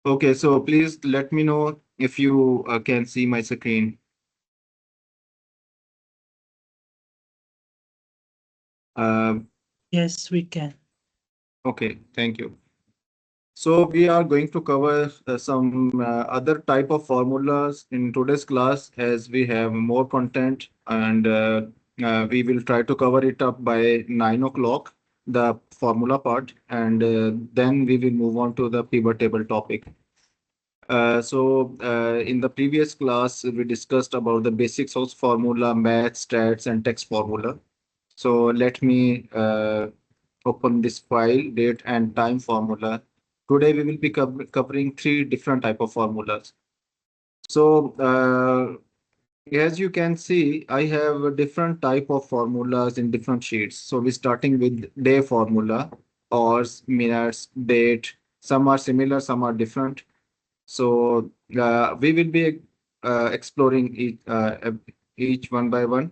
Okay, so please let me know if you can see my screen. Uh, Yes, we can. okay, thank you. So we are going to cover some other type of formulas in today's class as we have more content and we will try to cover it up by 9 o'clock, the formula part, and then we will move on to the pivot table topic. In the previous class, we discussed about the basics of formula, math, stats, and text formula. So let me open this file, date and time formula. Today we will be covering three different type of formulas. So as you can see, I have a different type of formulas in different sheets. So we're starting with day formula, hours, minutes, date. Some are similar, some are different. So we will be exploring each one by one.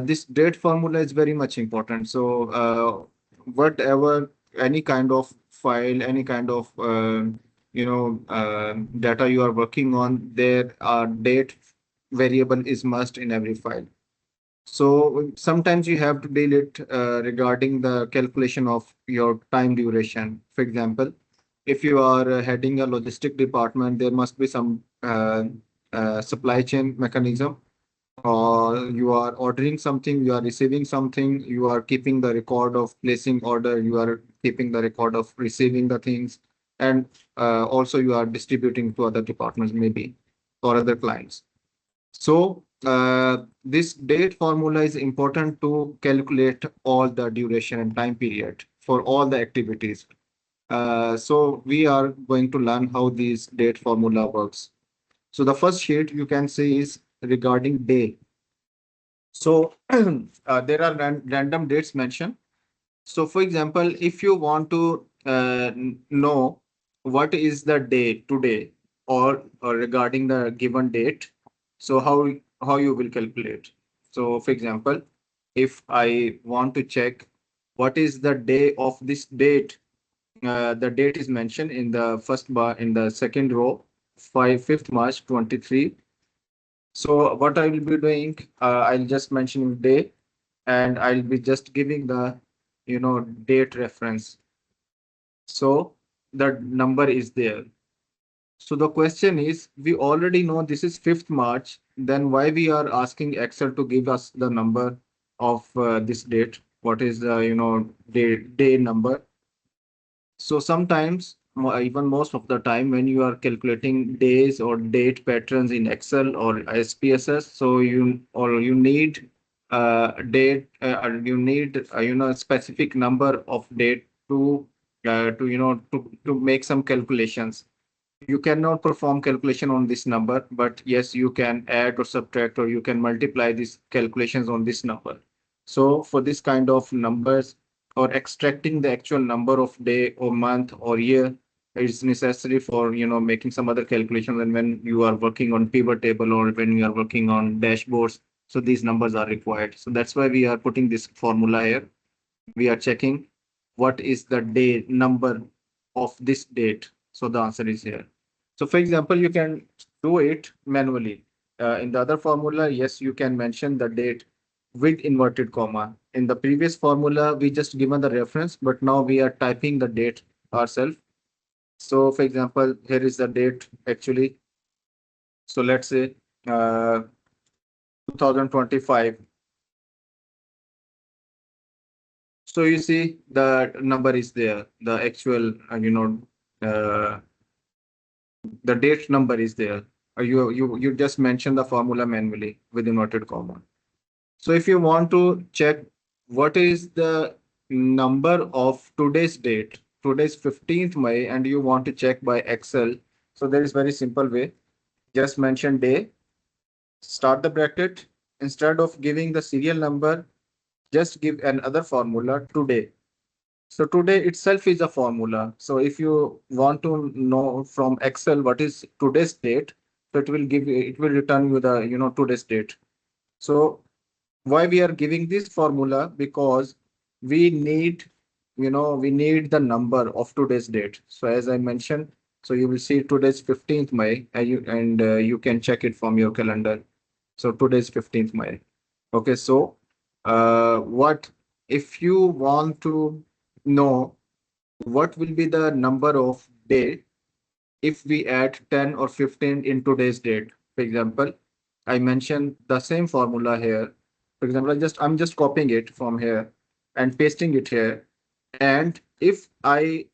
This date formula is very much important. So whatever, any kind of file, any kind of data you are working on, there are date variable is must in every file. So sometimes you have to deal it regarding the calculation of your time duration. For example, if you are heading a logistic department, there must be some supply chain mechanism, or you are ordering something, you are receiving something, you are keeping the record of placing order, you are keeping the record of receiving the things, and also you are distributing to other departments maybe or other clients. So this date formula is important to calculate all the duration and time period for all the activities. So we are going to learn how this date formula works. So the first sheet you can see is regarding day. So there are random dates mentioned. So for example, if you want to know what is the day today, or regarding the given date, so how you will calculate. So for example, if I want to check what is the day of this date, the date is mentioned in the first bar in the second row, 5th March 23. So what I will be doing, I'll just mention day, and I'll be just giving the date reference. So the number is there. So the question is, we already know this is 5th March, then why we are asking Excel to give us the number of this date? What is the day number? So sometimes, even most of the time, when you are calculating days or date patterns in Excel or SPSS, so you need date, or you need a specific number of date to make some calculations. You cannot perform calculation on this number, but yes, you can add or subtract, or you can multiply these calculations on this number. So for this kind of numbers, or extracting the actual number of day or month or year, is necessary for making some other calculations. And when you are working on pivot table, or when you are working on dashboards, so these numbers are required. So that's why we are putting this formula here. We are checking what is the day number of this date. So the answer is here. So for example, you can do it manually. In the other formula, yes, you can mention the date with inverted comma. In the previous formula, we just given the reference, but now we are typing the date ourselves. So for example, here is the date actually. So let's say 2025. So you see the number is there, the actual, uh, the date number is there. You just mention the formula manually with inverted comma. So if you want to check what is the number of today's date, today's 15th May, and you want to check by Excel, so there is very simple way. Just mention day, start the bracket. Instead of giving the serial number, just give another formula today. So today itself is a formula. So if you want to know from Excel what is today's date, so it will return you the today's date. So why we are giving this formula? Because we need we need the number of today's date. So as I mentioned, So you will see today's 15th May, and you can check it from your calendar. So today's 15th May. Okay, so what if you want to know what will be the number of day if we add 10 or 15 in today's date? For example, I mentioned the same formula here. For example, I'm just copying it from here and pasting it here. And if I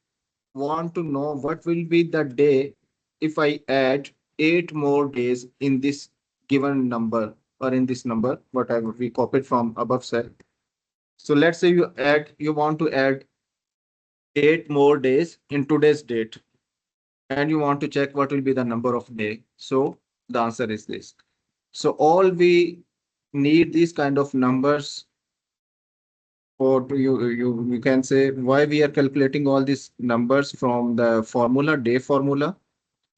want to know what will be the day if I add 8 more days in this given number or in this number, whatever we copied from above cell. So let's say you want to add 8 more days in today's date and you want to check what will be the number of day. So the answer is this. So all we need these kind of numbers, or you can say why we are calculating all these numbers from the formula, day formula,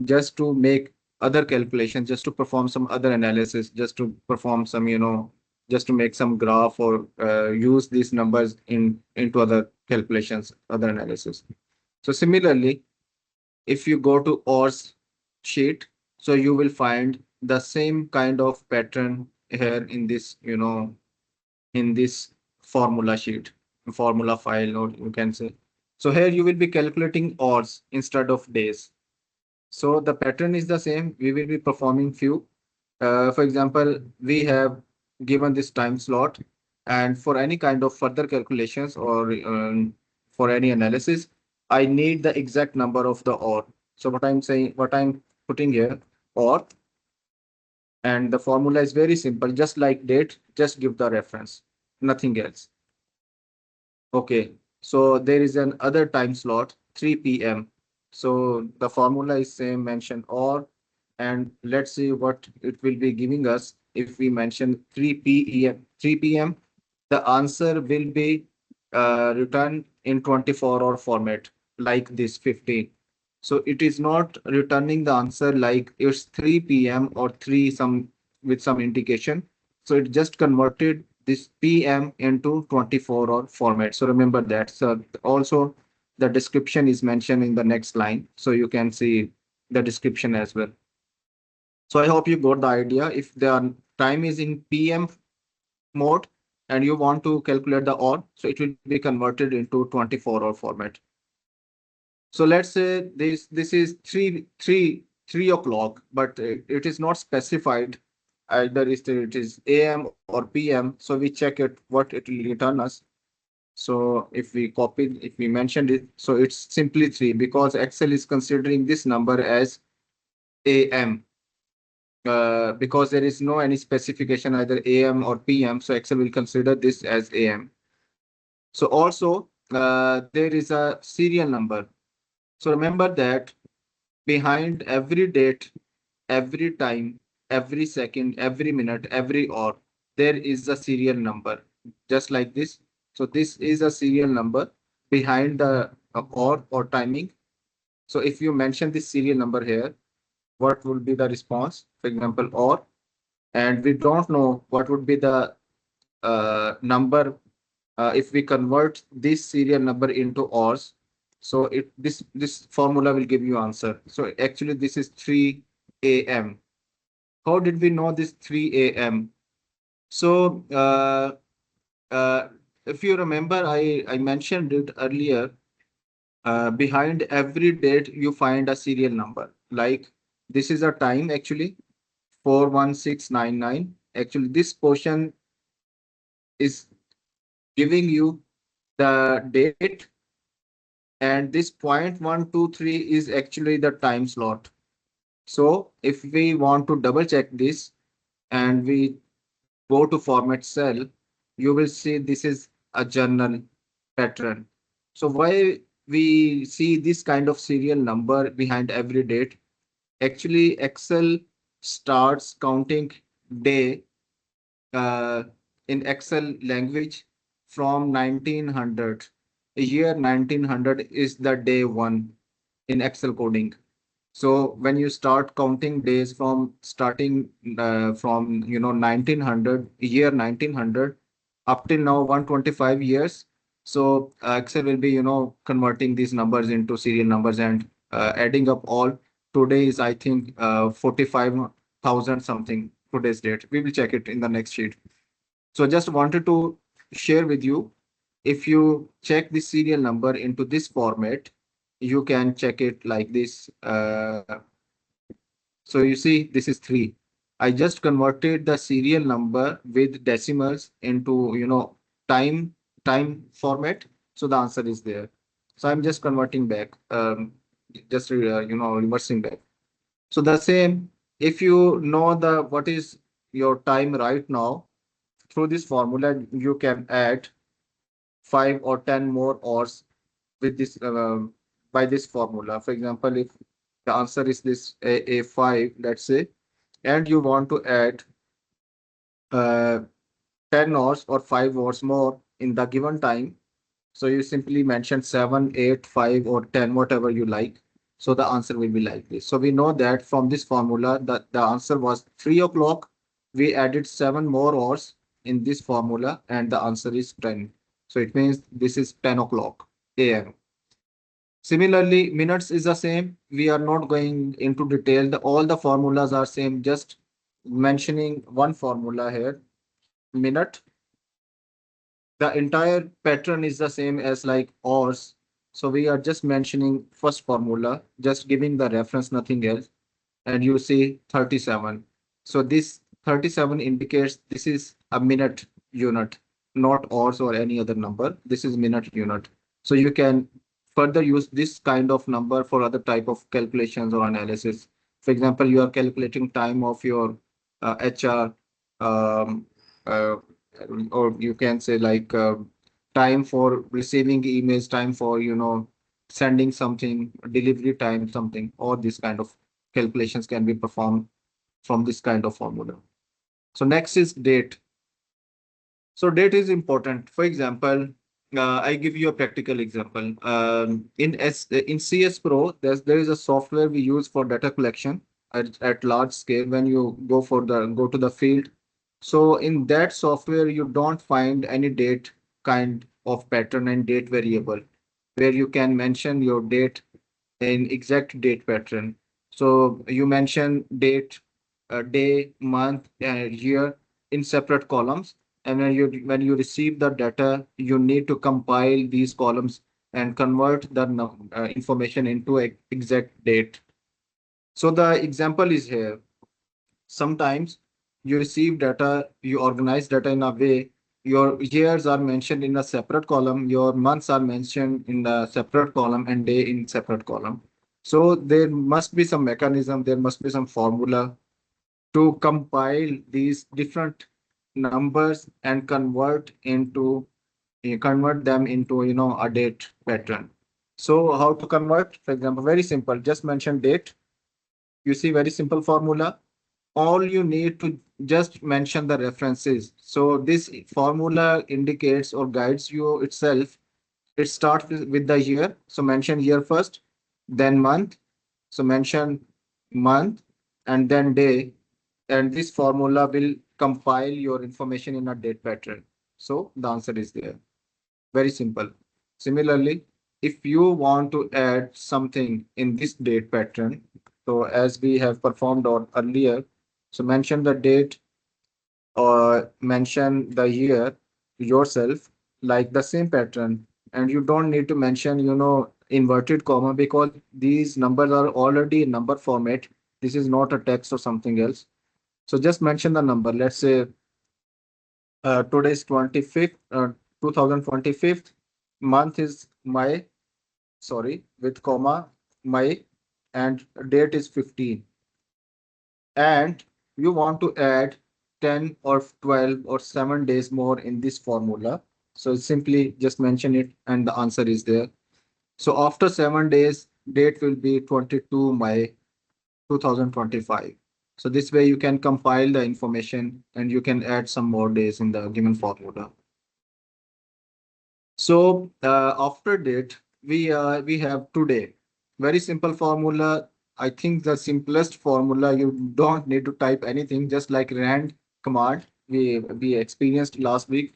just to make other calculations, just to perform some other analysis, just to perform some, just to make some graph or use these numbers into other calculations, other analysis. So similarly, if you go to ORS sheet, so you will find the same kind of pattern here in this, in this formula sheet, formula file, or you can say. So here you will be calculating hours instead of days. So the pattern is the same. We will be performing few. For example, we have given this time slot, and for any kind of further calculations or for any analysis, I need the exact number of the or. So what I'm putting here, or, and the formula is very simple, just like date, just give the reference, nothing else. Okay, so there is an other time slot, 3 p.m. So the formula is same, mention or, and let's see what it will be giving us if we mention 3 p.m. The answer will be returned in 24-hour format like this 15. So it is not returning the answer like it's 3 p.m. or 3 some with some indication. So it just converted this PM into 24-hour format. So remember that. So also the description is mentioned in the next line. So you can see the description as well. So I hope you got the idea. If the time is in PM mode and you want to calculate the hour, so it will be converted into 24-hour format. So let's say this is 3 o'clock, but it is not specified either it is AM or PM. So we check it what it will return us. So if we mentioned it, so it's simply 3 because Excel is considering this number as AM. Because there is no any specification either AM or PM, so Excel will consider this as AM. So also there is a serial number. So remember that behind every date, every time, every second, every minute, every hour, there is a serial number, just like this. So this is a serial number behind the hour or timing. So if you mention this serial number here, what would be the response? For example, or, and we don't know what would be the number if we convert this serial number into hours. So this formula will give you answer. So actually this is 3 a.m. How did we know this 3 a.m.? So uh, if you remember, I mentioned it earlier. Behind every date, you find a serial number. Like this is a time actually 41699. Actually, this portion is giving you the date, and this 0.123 is actually the time slot. So if we want to double check this and we go to format cell, you will see this is a journal pattern. So why we see this kind of serial number behind every date? Actually, Excel starts counting day uh, in Excel language from 1900. Year 1900 is the day one in Excel coding. So when you start counting days from starting from 1900, year 1900 up till now 125 years. So Excel will be converting these numbers into serial numbers and adding up all. Today is, I think, 45,000 something today's date. We will check it in the next sheet. So just wanted to share with you, if you check the serial number into this format, you can check it like this. So you see, this is 3. I just converted the serial number with decimals into, time format. So the answer is there. So I'm just converting back, just, reversing back. So the same, if you know the what is your time right now, through this formula, you can add 5 or 10 more hours with this, by this formula. For example, if the answer is this a 5, let's say, and you want to add uh, 10 hours or 5 hours more in the given time, so you simply mention 7, 8, 5, or 10, whatever you like. So the answer will be like this. So we know that from this formula that the answer was 3 o'clock. We added 7 more hours in this formula, and the answer is 10. So it means this is 10 o'clock AM. Similarly, minutes is the same. We are not going into detail. All the formulas are same. Just mentioning one formula here, minute. The entire pattern is the same as like hours. So we are just mentioning first formula, just giving the reference, nothing else. And you see 37. So this 37 indicates this is a minute unit, not hours or any other number. This is minute unit. So you can further use this kind of number for other type of calculations or analysis. For example, you are calculating time of your HR, um, uh, or you can say like time for receiving emails, time for sending something, delivery time, something, or this kind of calculations can be performed from this kind of formula. So next is date. So date is important. For example, I give you a practical example. In CS Pro, there is a software we use for data collection at large scale. When you go to the field, so in that software you don't find any date kind of pattern and date variable where you can mention your date in exact date pattern. So you mention date, day, month, year in separate columns. And when you receive the data, you need to compile these columns and convert the information into a exact date. So the example is here. Sometimes you receive data, you organize data in a way, your years are mentioned in a separate column, your months are mentioned in a separate column, and day in separate column. So there must be some mechanism, there must be some formula to compile these different numbers and convert them into a date pattern. So how to convert? For example, very simple, just mention date. You see, very simple formula. All you need to just mention the references. So this formula indicates or guides you itself. It starts with the year. So mention year first, then month. So mention month and then day. And this formula will compile your information in a date pattern. So the answer is there. Very simple. Similarly, if you want to add something in this date pattern, so as we have performed on earlier, so mention the date or mention the year yourself, like the same pattern. And you don't need to mention, inverted comma, because these numbers are already in number format. This is not a text or something else. So just mention the number. Let's say today is 25th, 2025. Month is May, sorry, with comma, May, and date is 15. And you want to add 10 or 12 or 7 days more in this formula. So simply just mention it and the answer is there. So after 7 days, date will be 22 May 2025. So this way you can compile the information and you can add some more days in the given formula. So after date, we have today. Very simple formula. I think the simplest formula, you don't need to type anything, just like rand command we experienced last week.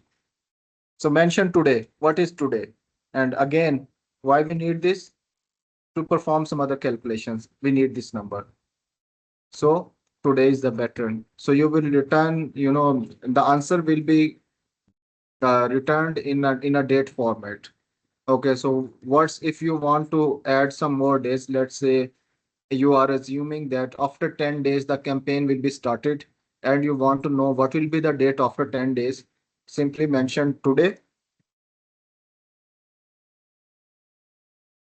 So mention today. What is today? And again, why we need this? to perform some other calculations, we need this number. So today is the veteran. So you will return, the answer will be returned in a date format. Okay, so what's if you want to add some more days, let's say you are assuming that after 10 days the campaign will be started and you want to know what will be the date after 10 days, simply mention today,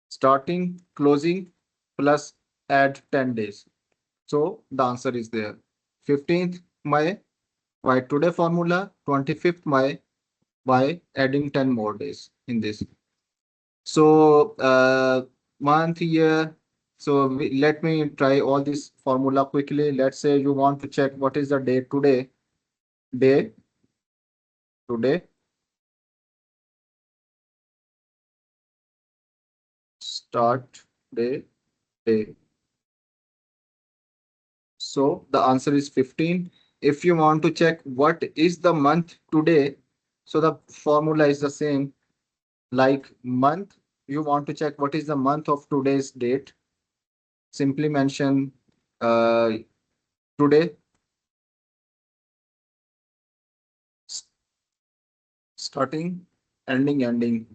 starting, closing, plus add 10 days. So the answer is there. 15th May by today formula, 25th May by adding 10 more days in this. So month, year. So let me try all this formula quickly. Let's say you want to check what is the date today. Day today. Start day day. So the answer is 15. If you want to check what is the month today, so the formula is the same. Like month, you want to check what is the month of today's date. Simply mention today, s- starting, ending.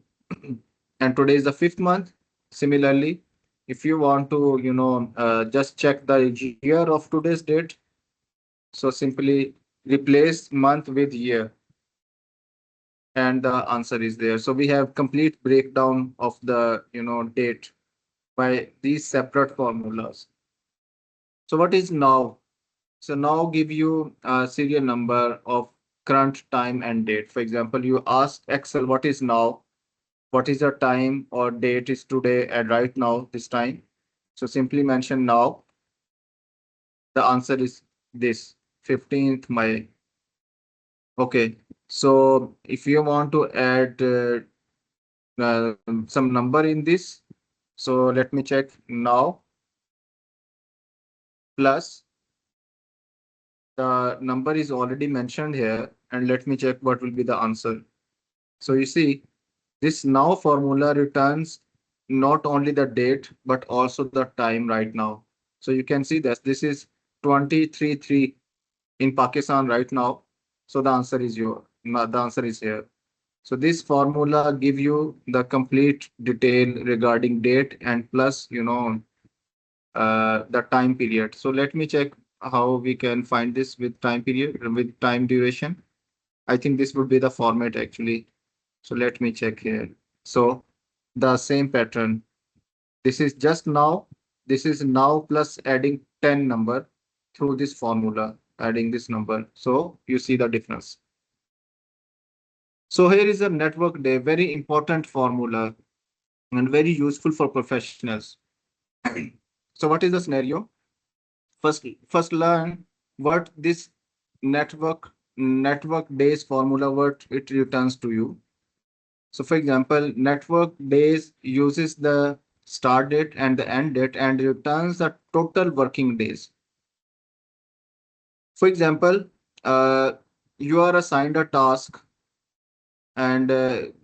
And today is the fifth month. Similarly, if you want to, just check the year of today's date, so simply replace month with year, and the answer is there. So we have complete breakdown of the, date by these separate formulas. So what is now? So now give you a serial number of current time and date. For example, you ask Excel what is now, what is the time or date is today and right now this time. So simply mention now. The answer is this 15th May. Okay. So if you want to add some number in this, so let me check now plus the number is already mentioned here and let me check what will be the answer. So you see this now formula returns not only the date but also the time right now. So you can see that this is 23/3 in Pakistan right now. So the answer is the answer is here. So this formula give you the complete detail regarding date and plus the time period. So let me check how we can find this with time period with time duration. I think this would be the format actually. So let me check here. So the same pattern. This is just now. This is now plus adding 10 number through this formula, adding this number. So you see the difference. So here is a network day, very important formula and very useful for professionals. So what is the scenario? First learn what this network days formula what it returns to you. So for example, network days uses the start date and the end date and returns the total working days. For example, uh, you are assigned a task and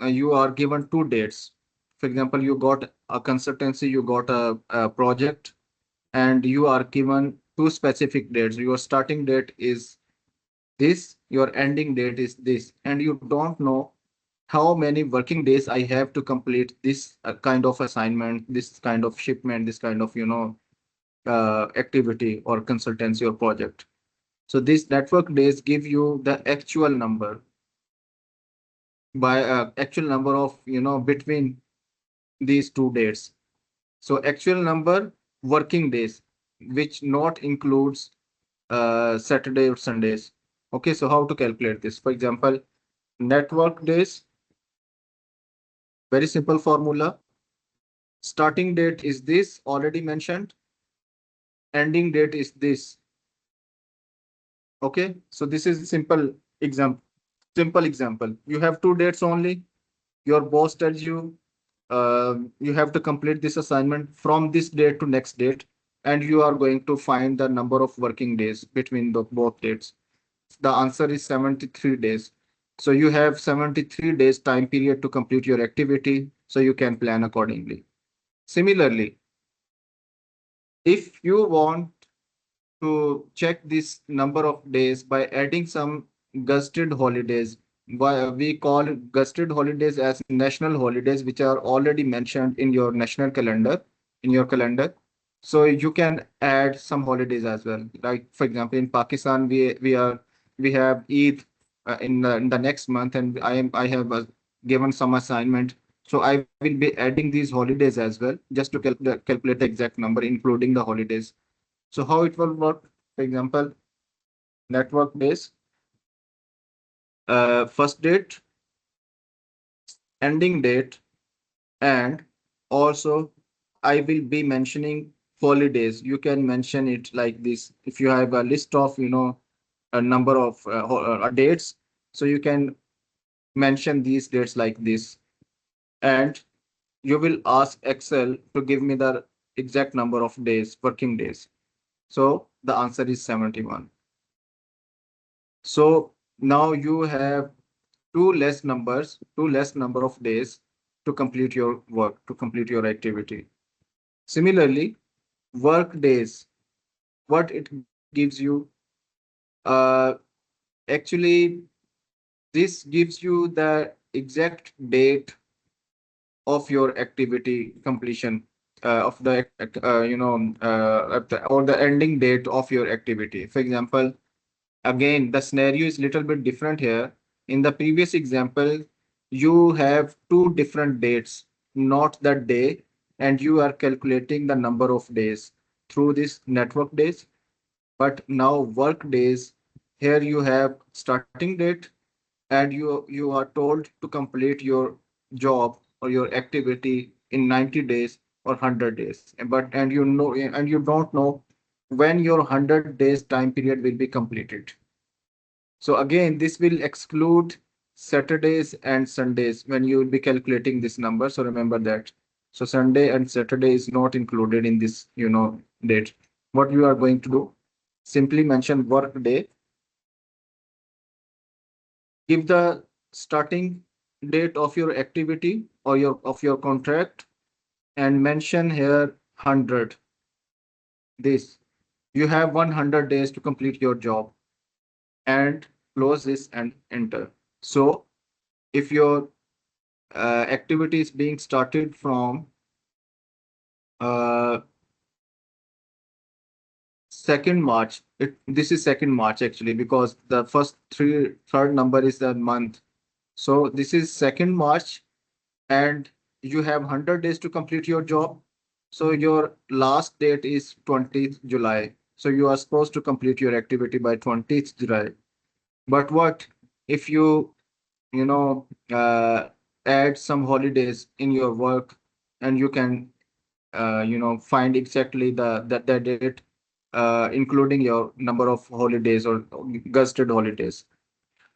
you are given two dates. For example, you got a consultancy, you got a project, and you are given two specific dates. Your starting date is this, your ending date is this, and you don't know how many working days I have to complete this kind of assignment, this kind of shipment, this kind of, activity or consultancy or project. So these network days give you the actual number by actual number of, between these two dates. So actual number working days, which not includes Saturday or Sundays. Okay, so how to calculate this? For example, network days, very simple formula. Starting date is this, already mentioned. Ending date is this. Okay, so this is simple example. Simple example. You have two dates only. Your boss tells you you have to complete this assignment from this date to next date, and you are going to find the number of working days between the both dates. The answer is 73 days. So you have 73 days time period to complete your activity, so you can plan accordingly. Similarly, If you want to check this number of days by adding some gusted holidays. Why we call gusted holidays as national holidays, which are already mentioned in your national calendar, in your calendar. So you can add some holidays as well. Like for example, in Pakistan, we have Eid in the next month, and I have given some assignment. So I will be adding these holidays as well, just to calculate the exact number, including the holidays. So how it will work? For example, network days, first date, ending date, and also I will be mentioning holidays. You can mention it like this. If you have a list of, a number of dates, so you can mention these dates like this. And you will ask Excel to give me the exact number of days, working days. So the answer is 71. So now you have two less number of days to complete your work, to complete your activity. Similarly, work days, what it gives you, uh, actually, this gives you the exact date of your activity completion, of the, or the ending date of your activity. For example, again, the scenario is little bit different here. In the previous example, you have two different dates, not the day, and you are calculating the number of days through this network days. But now work days, here you have starting date, and you are told to complete your job or your activity in 90 days or 100 days. And you don't know when your 100 days time period will be completed. So again, this will exclude Saturdays and Sundays when you will be calculating this number. So remember that. So Sunday and Saturday is not included in this, date. What you are going to do? Simply mention work day, give the starting date of your activity or your contract, and mention here 100. This. You have 100 days to complete your job, and close this and enter. So if your activity is being started from uh, 2nd March. This is 2nd March actually, because the third number is the month. So this is 2nd March, and you have 100 days to complete your job. So your last date is 20th July. So you are supposed to complete your activity by 20th July. But what if you know, add some holidays in your work, and you can find exactly the date, including your number of holidays or gusted holidays.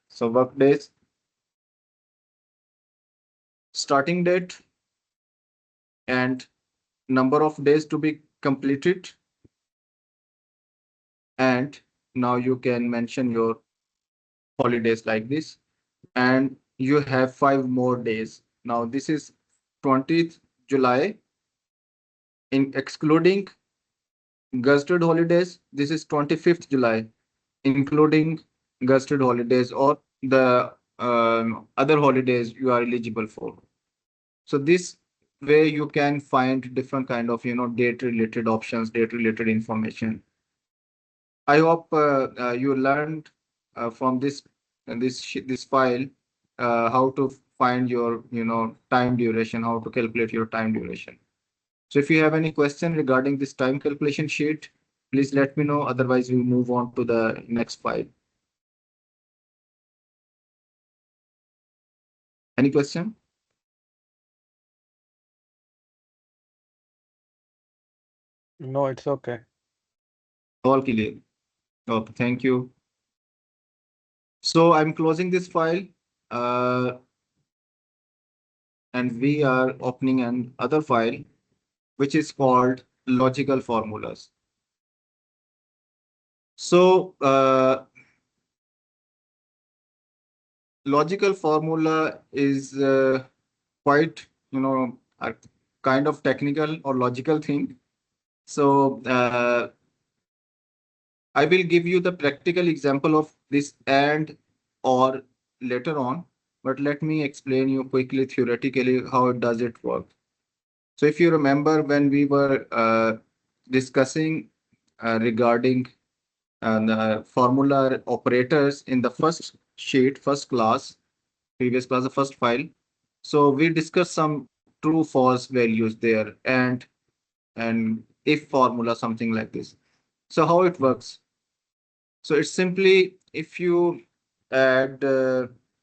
So work days, starting date, and number of days to be completed. And now you can mention your holidays like this, and you have 5 more days. Now this is 20th July, in excluding gusted holidays. This is 25th July, including gusted holidays or the other holidays you are eligible for. So this way you can find different kind of, date related options, date related information. I hope you learned from this file how to find your, time duration, how to calculate your time duration. So if you have any question regarding this time calculation sheet, please let me know. Otherwise, we move on to the next file. Any question? No, it's okay. All clear. Okay, thank you. So I'm closing this file, uh, and we are opening an other file, which is called logical formulas. So logical formula is quite, a kind of technical or logical thing. So I will give you the practical example of this and or later on, but let me explain you quickly theoretically how it does it work. So if you remember when we were discussing regarding the formula operators in the first sheet, first class, previous class, the first file. So we discussed some true false values there and if formula, something like this. So how it works? So it's simply if you add,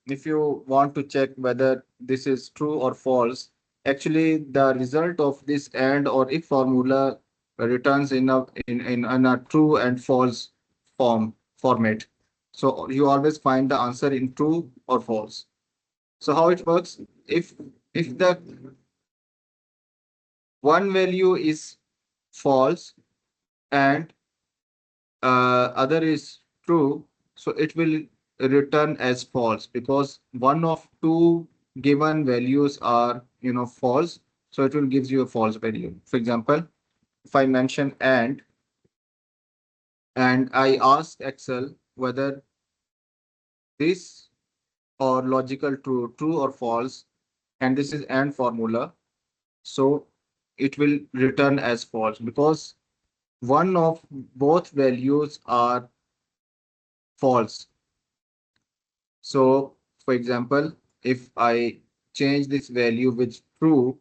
if you want to check whether this is true or false, actually the result of this and or if formula returns in a true and false format. So you always find the answer in true or false. So how it works? If if the one value is false and other is true, so it will return as false because one of two given values are false, so it will gives you a false value. For example, if I mention and I ask Excel whether this or logical true or false, and this is and formula, so it will return as false because one of both values are false. So, for example, if I change this value with true,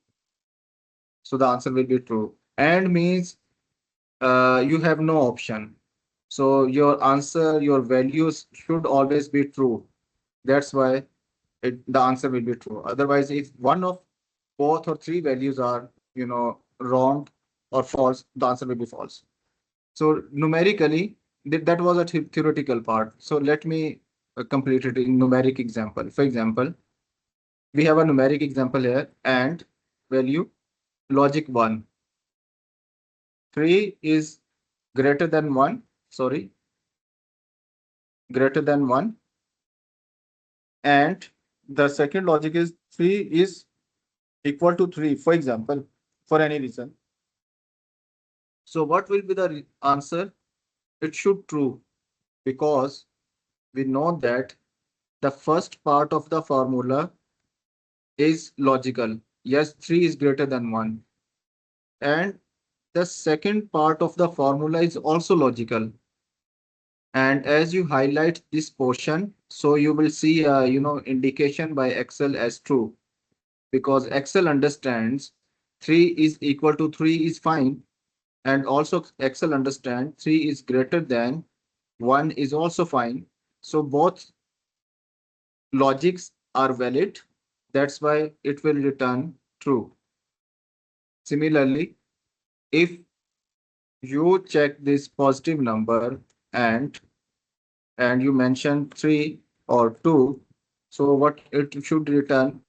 so the answer will be true. And means you have no option. So your answer, your values should always be true. That's why the answer will be true. Otherwise, if one of both or three values are, wrong or false, the answer will be false. So numerically, that was a theoretical part. So let me complete it in numeric example. For example, we have a numeric example here and value logic 1. 3 is greater than 1, sorry, greater than 1. And the second logic is 3 is equal to 3, for example, for any reason. So what will be the answer? It should true because we know that the first part of the formula is logical. Yes, 3 is greater than 1. And the second part of the formula is also logical. And as you highlight this portion, so you will see indication by Excel as true because Excel understands 3 is equal to 3 is fine. And also Excel understand 3 is greater than 1 is also fine. So both logics are valid. That's why it will return true. Similarly, if you check this positive number and you mention 3 or 2, so what it should return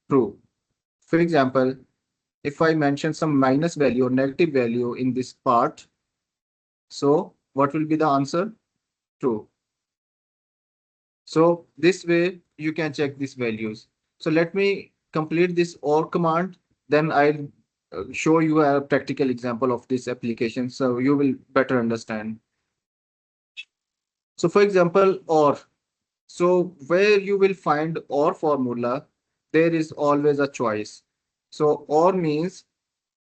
true. For example, if I mention some minus value or negative value in this part, so what will be the answer? True. So this way you can check these values. So let me complete this OR command, then I'll show you a practical example of this application so you will better understand. So for example, OR. So where you will find OR formula, there is always a choice. So OR means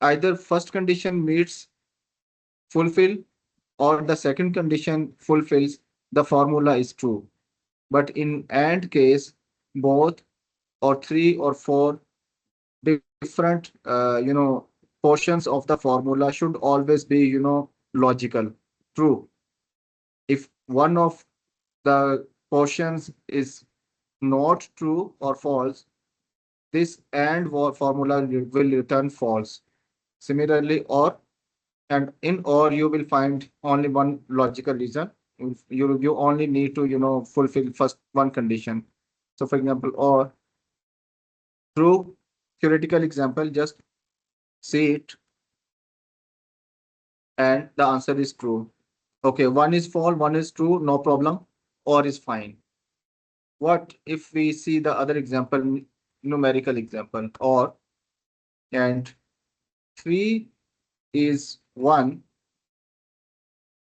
either first condition meets fulfill or the second condition fulfills, the formula is true. But in AND case, both or three or four different portions of the formula should always be logical, true. If one of the portions is not true or false, this and formula will return false. Similarly, or and in or you will find only one logical reason. You only need to fulfill first one condition. So for example, or true, theoretical example, just see it and the answer is true. Okay, one is false, one is true, no problem, or is fine. What if we see the other example, numerical example, or and 3 is 1,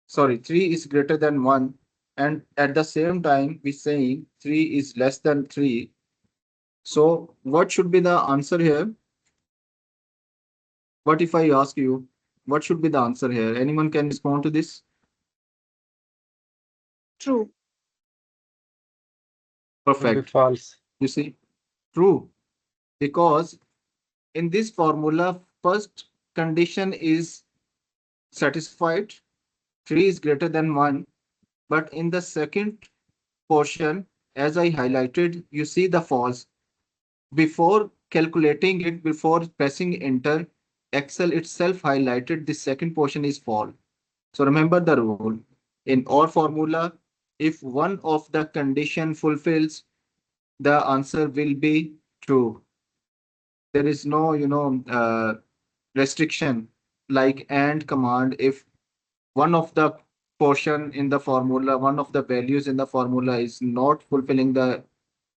sorry, 3 is greater than 1, and at the same time we saying 3 is less than 3. So what should be the answer here? What if I ask you, what should be the answer here? Anyone can respond to this? True. Should be Perfect. false. You see, true. Because in this formula, first condition is satisfied, 3 is greater than 1. But in the second portion, as I highlighted, you see the false. Before calculating it, before pressing enter, Excel itself highlighted the second portion is false. So remember the rule. In OR formula, if one of the condition fulfills, the answer will be true. There is no, restriction like AND command. If one of the portion in the formula, one of the values in the formula is not fulfilling the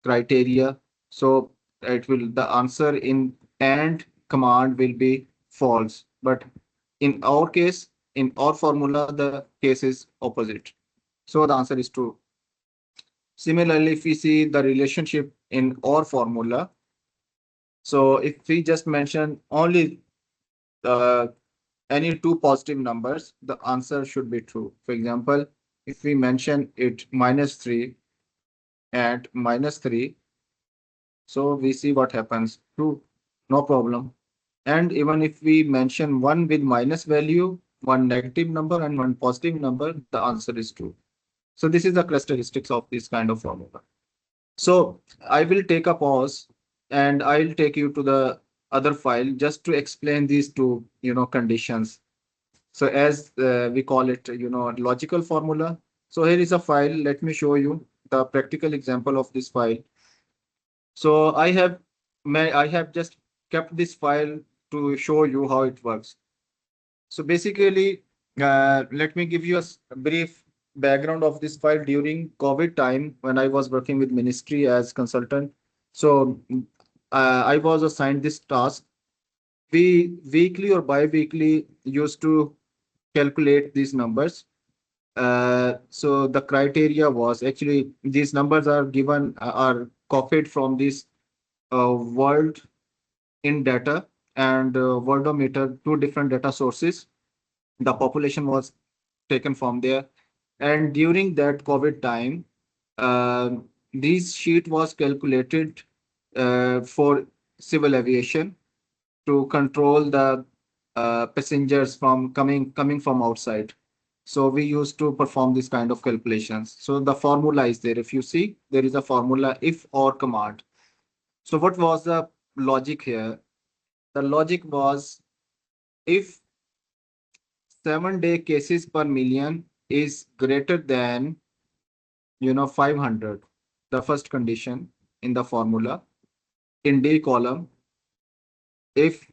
criteria, so it will the answer in AND command will be false. But in our case, in our formula, the case is opposite. So the answer is true. Similarly, if we see the relationship in OR formula, so if we just mention only uh, any two positive numbers, the answer should be true. For example, if we mention it -3 and -3, so we see what happens. True, no problem. And even if we mention one with minus value, one negative number and one positive number, the answer is true. So this is the characteristics of this kind of formula. So I will take a pause and I'll take you to the other file just to explain these two, conditions. So as we call it, logical formula. So here is a file. Let me show you the practical example of this file. So I have just kept this file to show you how it works. So basically, let me give you a brief background of this file during COVID time when I was working with ministry as consultant. So I was assigned this task. We weekly or bi-weekly used to calculate these numbers. So the criteria was actually these numbers are given are copied from this world in data and worldometer, two different data sources. The population was taken from there. And during that COVID time, this sheet was calculated for civil aviation to control the passengers from coming from outside. So we used to perform this kind of calculations. So the formula is there. If you see, there is a formula if or command. So what was the logic here? The logic was if 7-day cases per million is greater than 500, the first condition in the formula in D column, if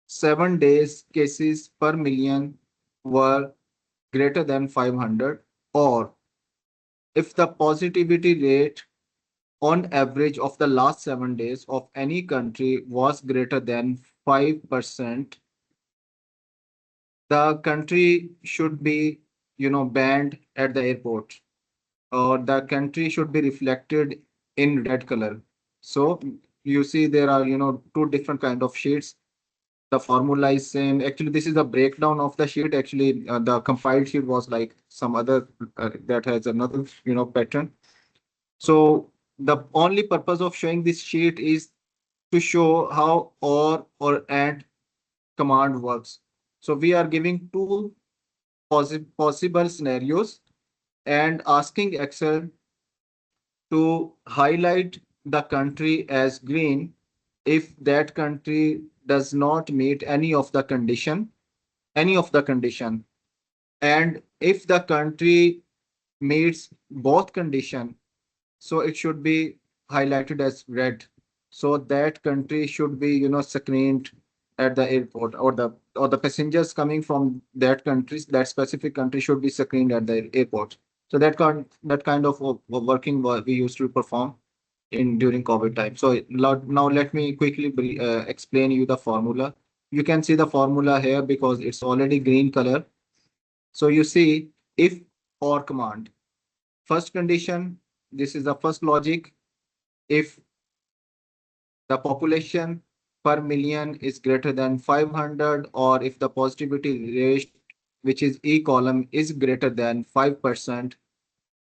7 days cases per million were greater than 500, or if the positivity rate on average of the last 7 days of any country was greater than 5%, the country should be banned at the airport, or the country should be reflected in red color. So you see there are two different kind of sheets. The formula is same. Actually, this is a breakdown of the sheet. Actually, the compiled sheet was like some other that has another pattern. So the only purpose of showing this sheet is to show how or and command works. So we are giving two possible scenarios and asking Excel to highlight the country as green if that country does not meet any of the condition, and if the country meets both condition, so it should be highlighted as red. So that country should be screened at the airport, or the passengers coming from that countries, that specific country should be screened at the airport. So that kind of working we used to perform in during COVID time. So now let me quickly explain you the formula. you can see the formula here because it's already green color. So you see if or command. First condition, this is the first logic. If the population per million is greater than 500, or if the positivity rate, which is E column, is greater than 5%,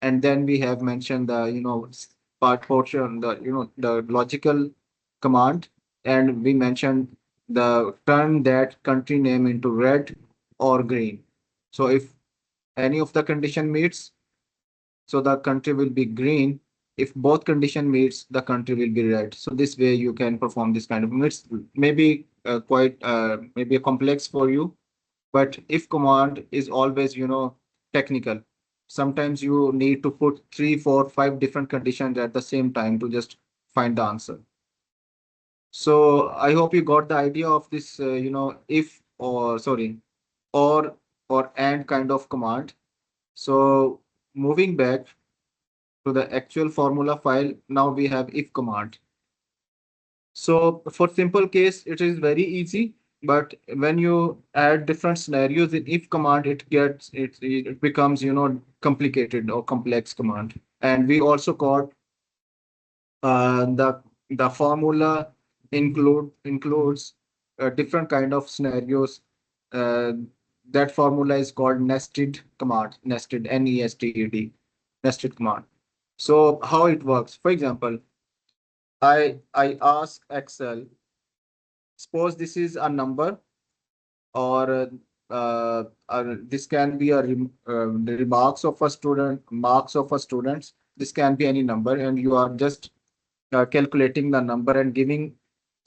and then we have mentioned the part portion, the the logical command, and we mentioned the turn that country name into red or green. So if any of the condition meets, so the country will be green. If both condition meets, the country will be red. So this way you can perform this kind of meets. Maybe quite maybe complex for you, but if command is always technical. Sometimes you need to put three, four, five different conditions at the same time to just find the answer. So I hope you got the idea of this if, or sorry, or and kind of command. So moving back to the actual formula file, now we have if command. So for simple case, it is very easy. But when you add different scenarios in if command, it becomes complicated or complex command. And we also got the formula includes different kind of scenarios. Uh, that formula is called nested command, nested, nested, nested command. So how it works? For example, I ask Excel, suppose this is a number, or this can be the remarks of a student, marks of a student. This can be any number, and you are just calculating the number and giving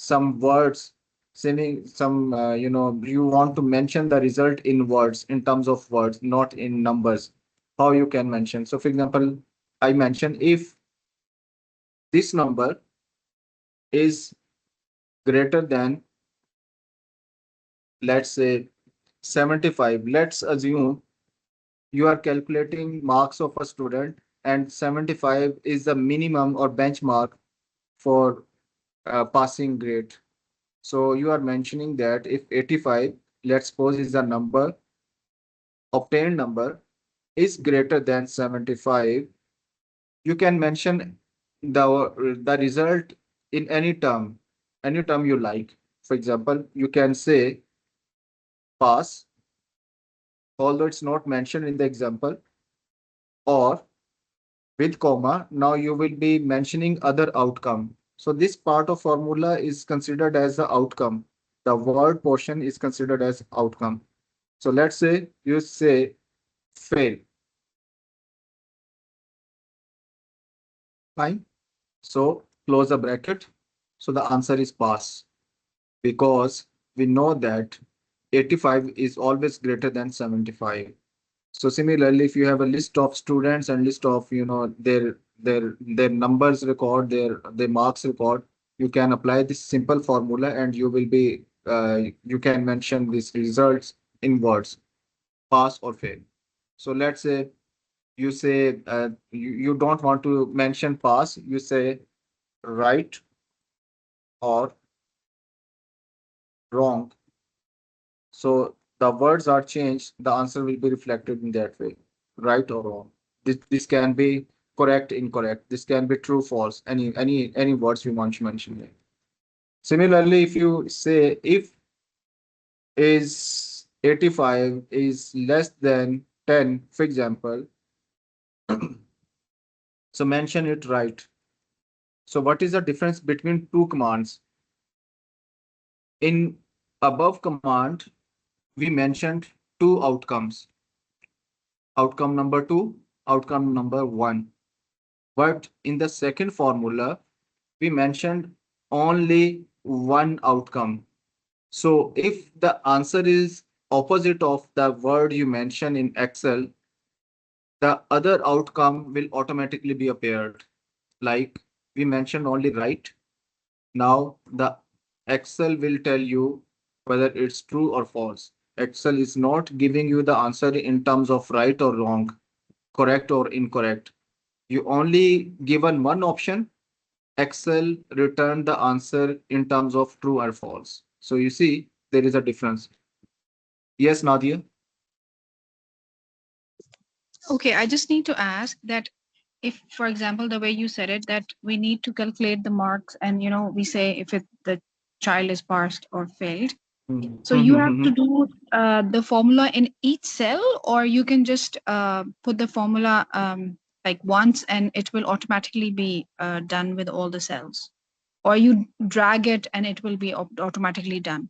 some words, saying some you want to mention the result in words, in terms of words, not in numbers. How you can mention? So for example, I mentioned if this number is greater than, let's say, 75. Let's assume you are calculating marks of a student, and 75 is the minimum or benchmark for passing grade. So you are mentioning that if 85, let's suppose, is the number, obtained number, is greater than 75, you can mention the result in any term you like. For example, you can say pass, although it's not mentioned in the example, or with comma, now you will be mentioning other outcome. So this part of formula is considered as the outcome. The word portion is considered as outcome. So let's say you say fail. Fine. So close the bracket. So the answer is pass, because we know that 85 is always greater than 75. So similarly, if you have a list of students and list of their numbers record, their marks record, you can apply this simple formula, and you will be you can mention these results in words, pass or fail. So let's say you say you don't want to mention pass, you say right or wrong. So the words are changed, the answer will be reflected in that way, right or wrong. This can be correct, incorrect. This can be true, false. Any words you want to mention there. Similarly, if you say if is 85 is less than 10, for example, so mention it right. So what is the difference between two commands? In above command, we mentioned two outcomes. Outcome number two, outcome number one. But in the second formula, we mentioned only one outcome. So if the answer is opposite of the word you mentioned in Excel, the other outcome will automatically be appeared. Like we mentioned only right. Now the Excel will tell you whether it's true or false. Excel is not giving you the answer in terms of right or wrong, correct or incorrect. You only given one option. Excel returned the answer in terms of true or false. So you see, there is a difference. Yes, Nadia. Okay, I just need to ask that if, for example, the way you said it, that we need to calculate the marks and, we say if the child is passed or failed. So you have to Mhm. do the formula in each cell, or you can just put the formula like once and it will automatically be done with all the cells, or you drag it and it will be automatically done.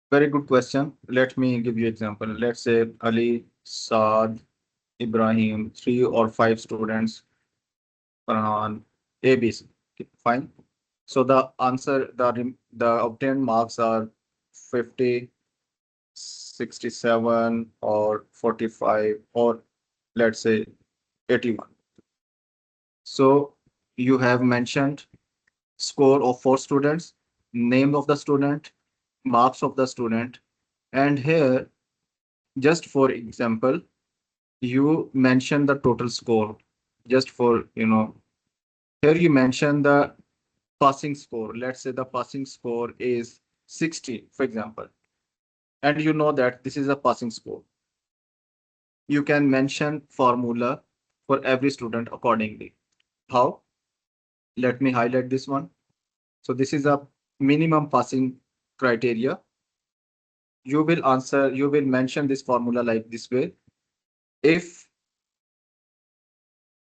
Very good question. Let me give you example. Let's say Ali, Saad, Ibrahim, three or five students, Farhan, ABC. Okay, fine. So the answer, the obtained marks are 50, 67, or 45, or let's say 81. So you have mentioned score of four students, name of the student, marks of the student, and here, just for example, you mention the total score. Just for, here you mention the passing score. Let's say the passing score is 60, for example, and you know that this is a passing score. You can mention formula for every student accordingly. How? Let me highlight this one. So this is a minimum passing criteria. You will mention this formula like this way. If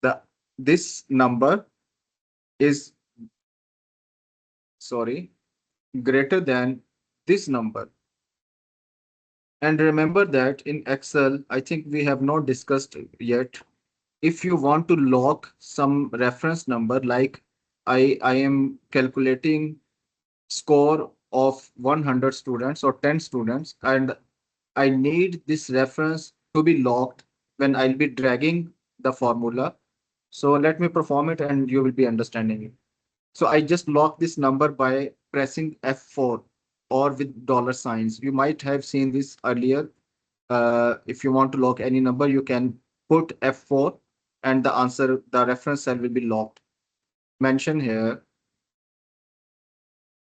the this number is, sorry, greater than this number. And remember that in Excel, I think we have not discussed yet. If you want to log some reference number, like I am calculating score of 100 students or 10 students, and I need this reference to be logged when I'll be dragging the formula. So let me perform it and you will be understanding it. So I just lock this number by pressing F4 or with dollar signs. You might have seen this earlier. If you want to lock any number, you can put F4 and the answer, the reference cell will be locked. Mention here,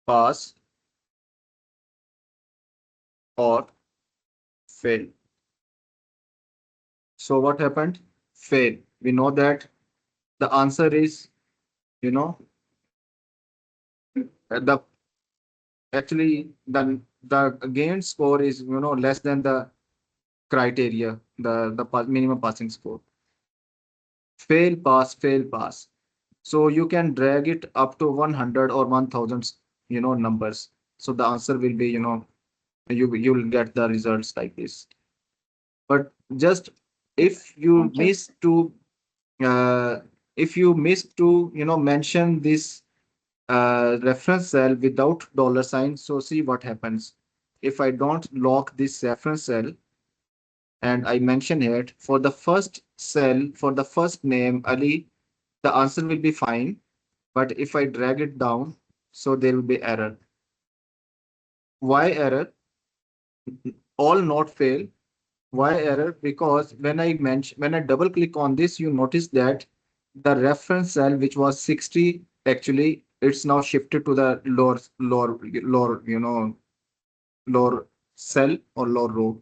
pass or fail. So what happened? Fail. We know that the answer is, you know, the actually the gained score is, less than the criteria, the minimum passing score. Fail, pass, fail, pass. So you can drag it up to 100 or 1000, numbers. So the answer will be, you will get the results like this. But just if you Thank you. miss to uh, if you miss to, mention this reference cell without dollar sign, so see what happens. If I don't lock this reference cell and I mention it for the first cell, for the first name, Ali, the answer will be fine. But if I drag it down, so there will be error. Why error? All not fail. Why error? Because when I double click on this, you notice that the reference cell, which was 60, actually it's now shifted to the lower, lower cell or lower row.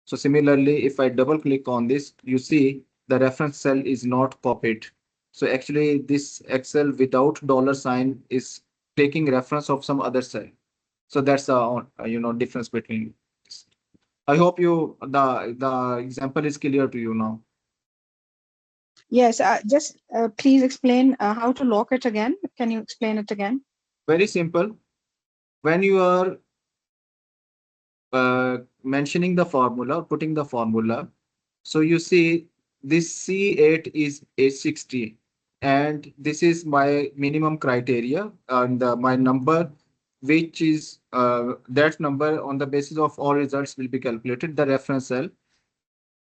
So similarly, if I double click on this, you see the reference cell is not copied. So actually this Excel without dollar sign is taking reference of some other cell. So that's difference between this. I hope the example is clear to you now. Yes, just please explain how to lock it again. Can you explain it again? Very simple. When you are mentioning the formula, putting the formula, so you see this C8 is A60, and this is my minimum criteria, and my number, which is that number on the basis of all results will be calculated, the reference cell.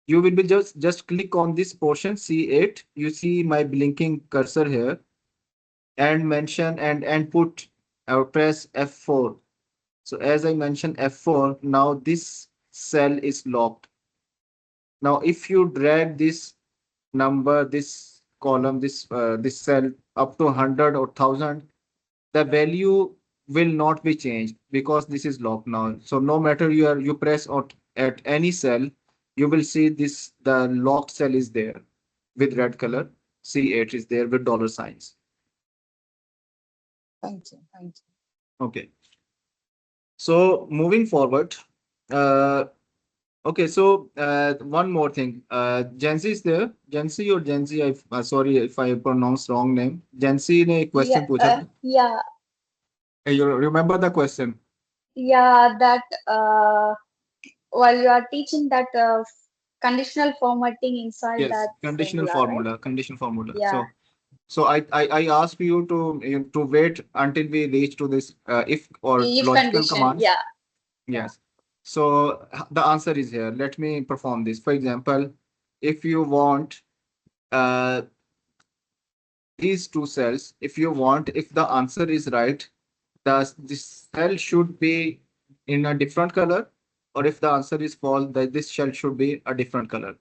You will be just click on this portion C8. You see my blinking cursor here, and mention and put press F4. So as I mentioned F4, now this cell is locked. Now if you drag this number, this column, this cell up to 100 or 1000, the value will not be changed because this is locked now. So no matter you press at any cell, you will see this the locked cell is there with red color. C8 is there with dollar signs. Thank you. Thank you. Okay. So moving forward, uh, okay. So one more thing. Gen Z is there. Gen Z or Gen Z? Sorry if I pronounce wrong name. Gen Z ने एक Yeah, question पूछा था. yeah, You remember the question? yeah, that while you are teaching that conditional formatting inside Yes, that conditional formula, right? formula, conditional formula. Yeah, So I ask you to wait until we reach to this if or if logical condition, commands. yeah, yeah. Yes. So the answer is here. Let me perform this. For example, if you want uh, these two cells, if you want, if the answer is right, this cell should be in a different color, or if the answer is false, that this cell should be a different color.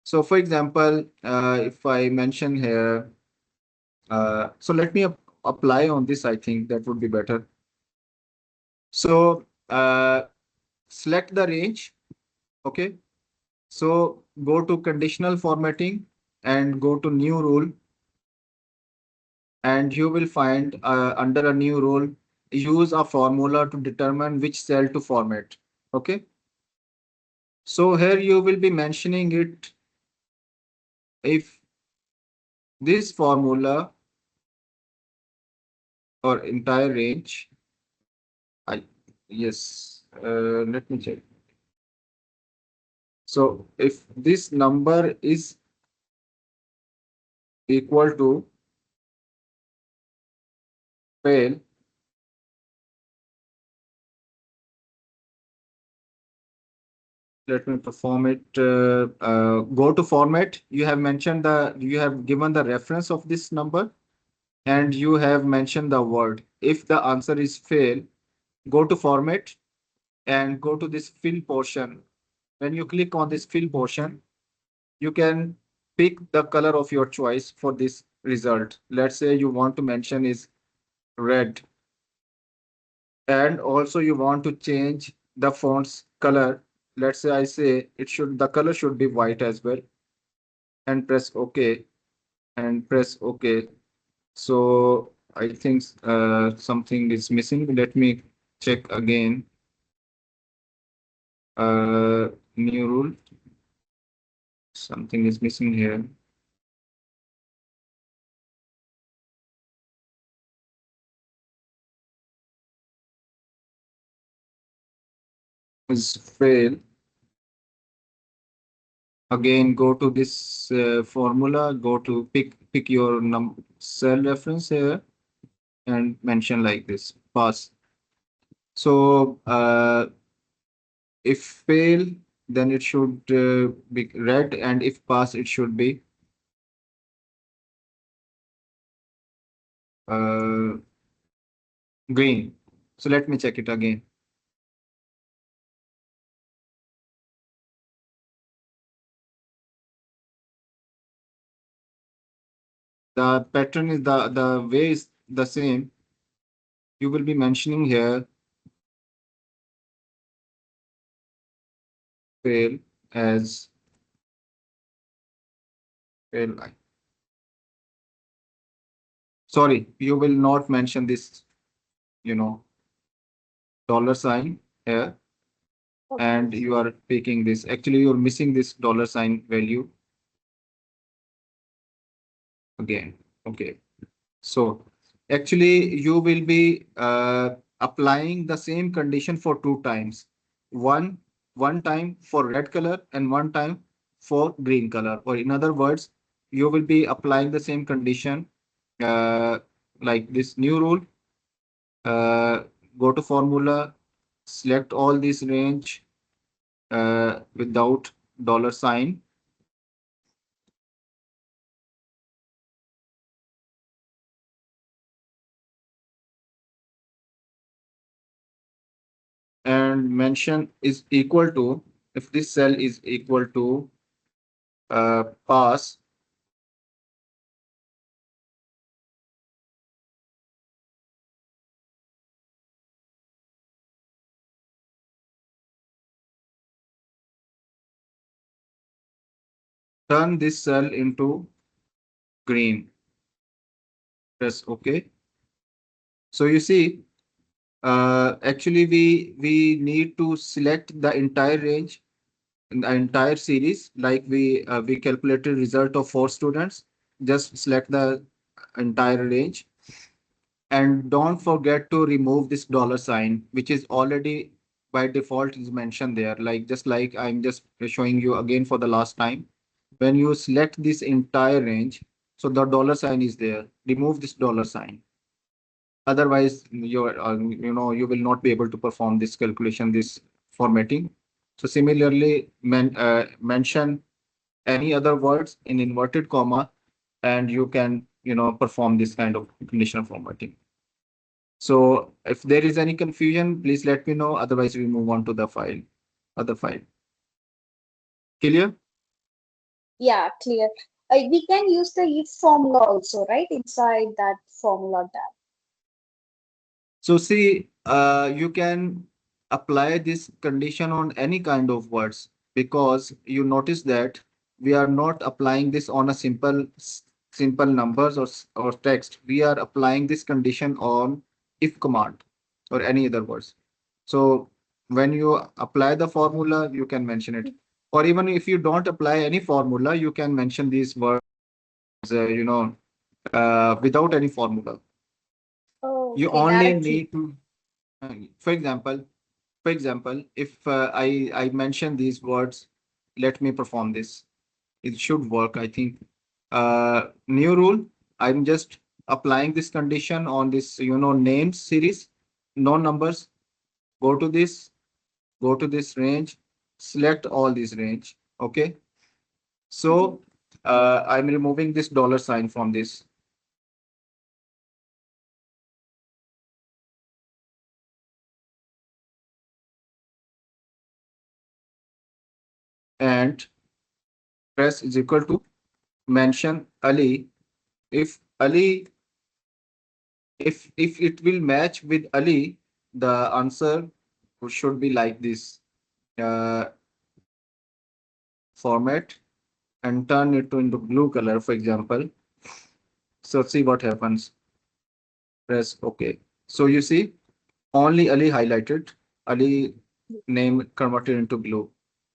So for example, if I mention here, so let me apply on this, I think that would be better. So select the range. Okay. So go to conditional formatting and go to new rule, and you will find under a new rule, use a formula to determine which cell to format. Okay. So here you will be mentioning it if this formula or entire range. I yes. Let me check. So if this number is equal to fail, let me perform it. Go to format. You have mentioned you have given the reference of this number and you have mentioned the word. If the answer is fail, go to format and go to this fill portion. When you click on this fill portion, you can pick the color of your choice for this result. Let's say you want to mention is red, and also you want to change the font's color. Let's say I say the color should be white as well, and press OK and press OK. So I think something is missing. Let me check again. New rule. Something is missing here. Is fail. Again, go to this formula. Go to pick your cell reference here and mention like this. Pass. So if fail, then it should be red, and if pass, it should be uh, green. So let me check it again. The pattern is the way is the same. You will be mentioning here fail as fail line. Sorry, you will not mention this, you know, dollar sign here, Okay. and you are picking this. Actually, you're missing this dollar sign value again. Okay. So actually, you will be applying the same condition for two times. One one time for red color and one time for green color. Or in other words, you will be applying the same condition uh, like this new rule. Uh, Go to formula, select all this range without dollar sign, and mention is equal to, if this cell is equal to pass, turn this cell into green. Press OK. So you see, actually we need to select the entire range, the entire series. Like we calculated result of 4 students. Just select the entire range, and don't forget to remove this dollar sign, which is already by default is mentioned there. Like just like I'm just showing you again for the last time. When you select this entire range, so the dollar sign is there. Remove this dollar sign. Otherwise, you will not be able to perform this calculation, this formatting. So similarly, mention any other words in inverted comma, and you can perform this kind of conditional formatting. So if there is any confusion, please let me know. Otherwise, we move on to the other file. Clear? Yeah, clear. We can use the if formula also, right? Inside that formula tab. So see, you can apply this condition on any kind of words, because you notice that we are not applying this on a simple numbers or text. We are applying this condition on if command or any other words. So when you apply the formula, you can mention it. Or even if you don't apply any formula, you can mention these words, without any formula. Oh, You okay, only directly. need to, for example, if I mention these words, let me perform this. It should work, I think. New rule. I'm just applying this condition on this, names series, no numbers. Go to this, go to this range, select all this range. Okay. Mhm. So I'm removing this dollar sign from this, and press is equal to mention Ali. If Ali, if it will match with Ali, the answer should be like this, uh, format, and turn it into blue color, for example. So see what happens. Press OK. So you see only Ali highlighted, Ali name converted into blue.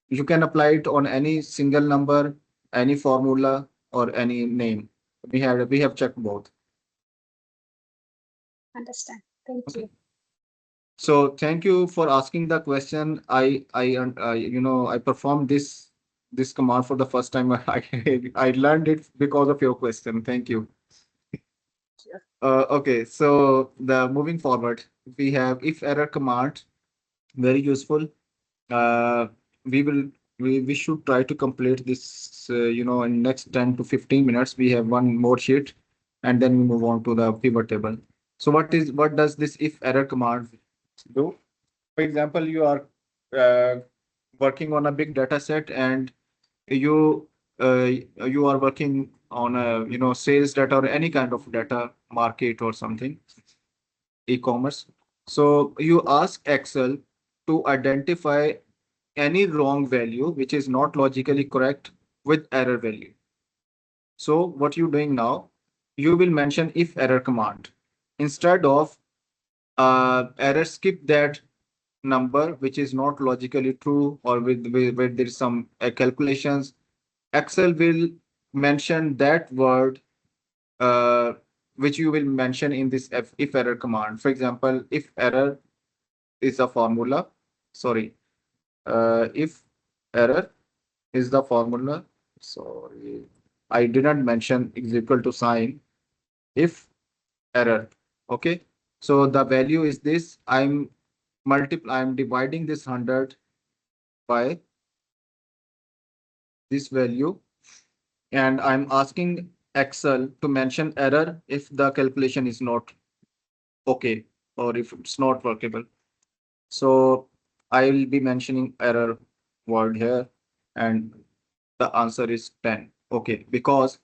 You can apply it on any single number, any formula, or any name. We have checked both. Understand. Thank Okay. you. So thank you for asking the question. I performed this command for the first time. I learned it because of your question. Thank you. Sure. Okay, so the moving forward, we have if error command, very useful. Uh, we will we should try to complete this in next 10 to 15 minutes. We have one more sheet, and then we move on to the pivot table. So what does this if error command do? For example, you are uh, working on a big data set, and you you are working on a sales data or any kind of data, market or something, e-commerce. So you ask Excel to identify any wrong value which is not logically correct with error value. So what you're doing now, you will mention if error command instead of error, skip that number which is not logically true, or with there's some calculations. Excel will mention that word, uh, which you will mention in this if error command. For example, if error is a formula, sorry, if error is the formula, sorry, I didn't mention is equal to sign. If error, okay, so the value is this. I'm dividing this 100 by this value, and I'm asking Excel to mention error if the calculation is not okay, or if it's not workable. So I will be mentioning error word here, and the answer is 10. Okay, because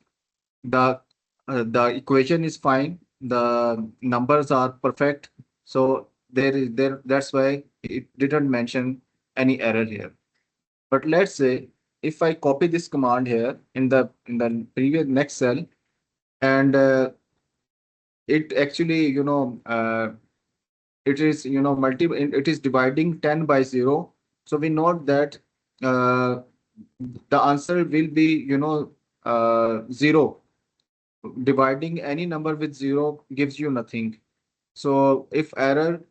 the equation is fine, the numbers are perfect, so that's why it didn't mention any error here. But let's say if I copy this command here in the previous next cell, and it actually, it is, it is dividing 10 by 0. So we note that uh, the answer will be, 0. Dividing any number with 0 gives you nothing. So if error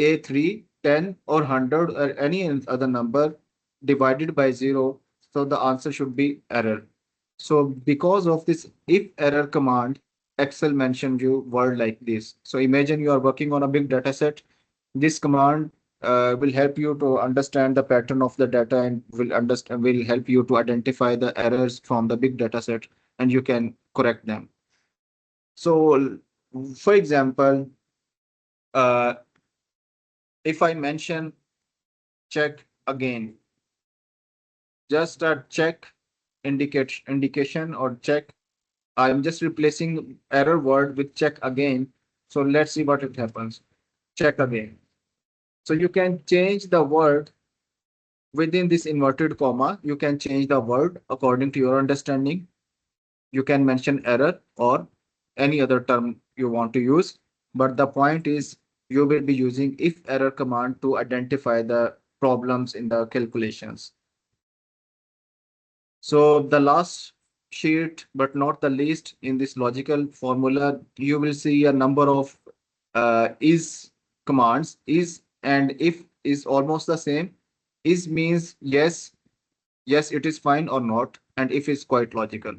A3, 10 or 100 or any other number divided by 0, so the answer should be error. So because of this if error command, Excel mentioned you word like this. So imagine you are working on a big data set. This command will help you to understand the pattern of the data and will help you to identify the errors from the big data set, and you can correct them. So for example, uh, if I mention check again, just a check indication or check, I'm just replacing error word with check again. So let's see what it happens. Check again. So you can change the word within this inverted comma. You can change the word according to your understanding. You can mention error or any other term you want to use. But the point is you will be using if error command to identify the problems in the calculations. So the last sheet, but not the least, in this logical formula, you will see a number of is commands. Is and if is almost the same. Is means yes, yes, it is fine or not, and if is quite logical.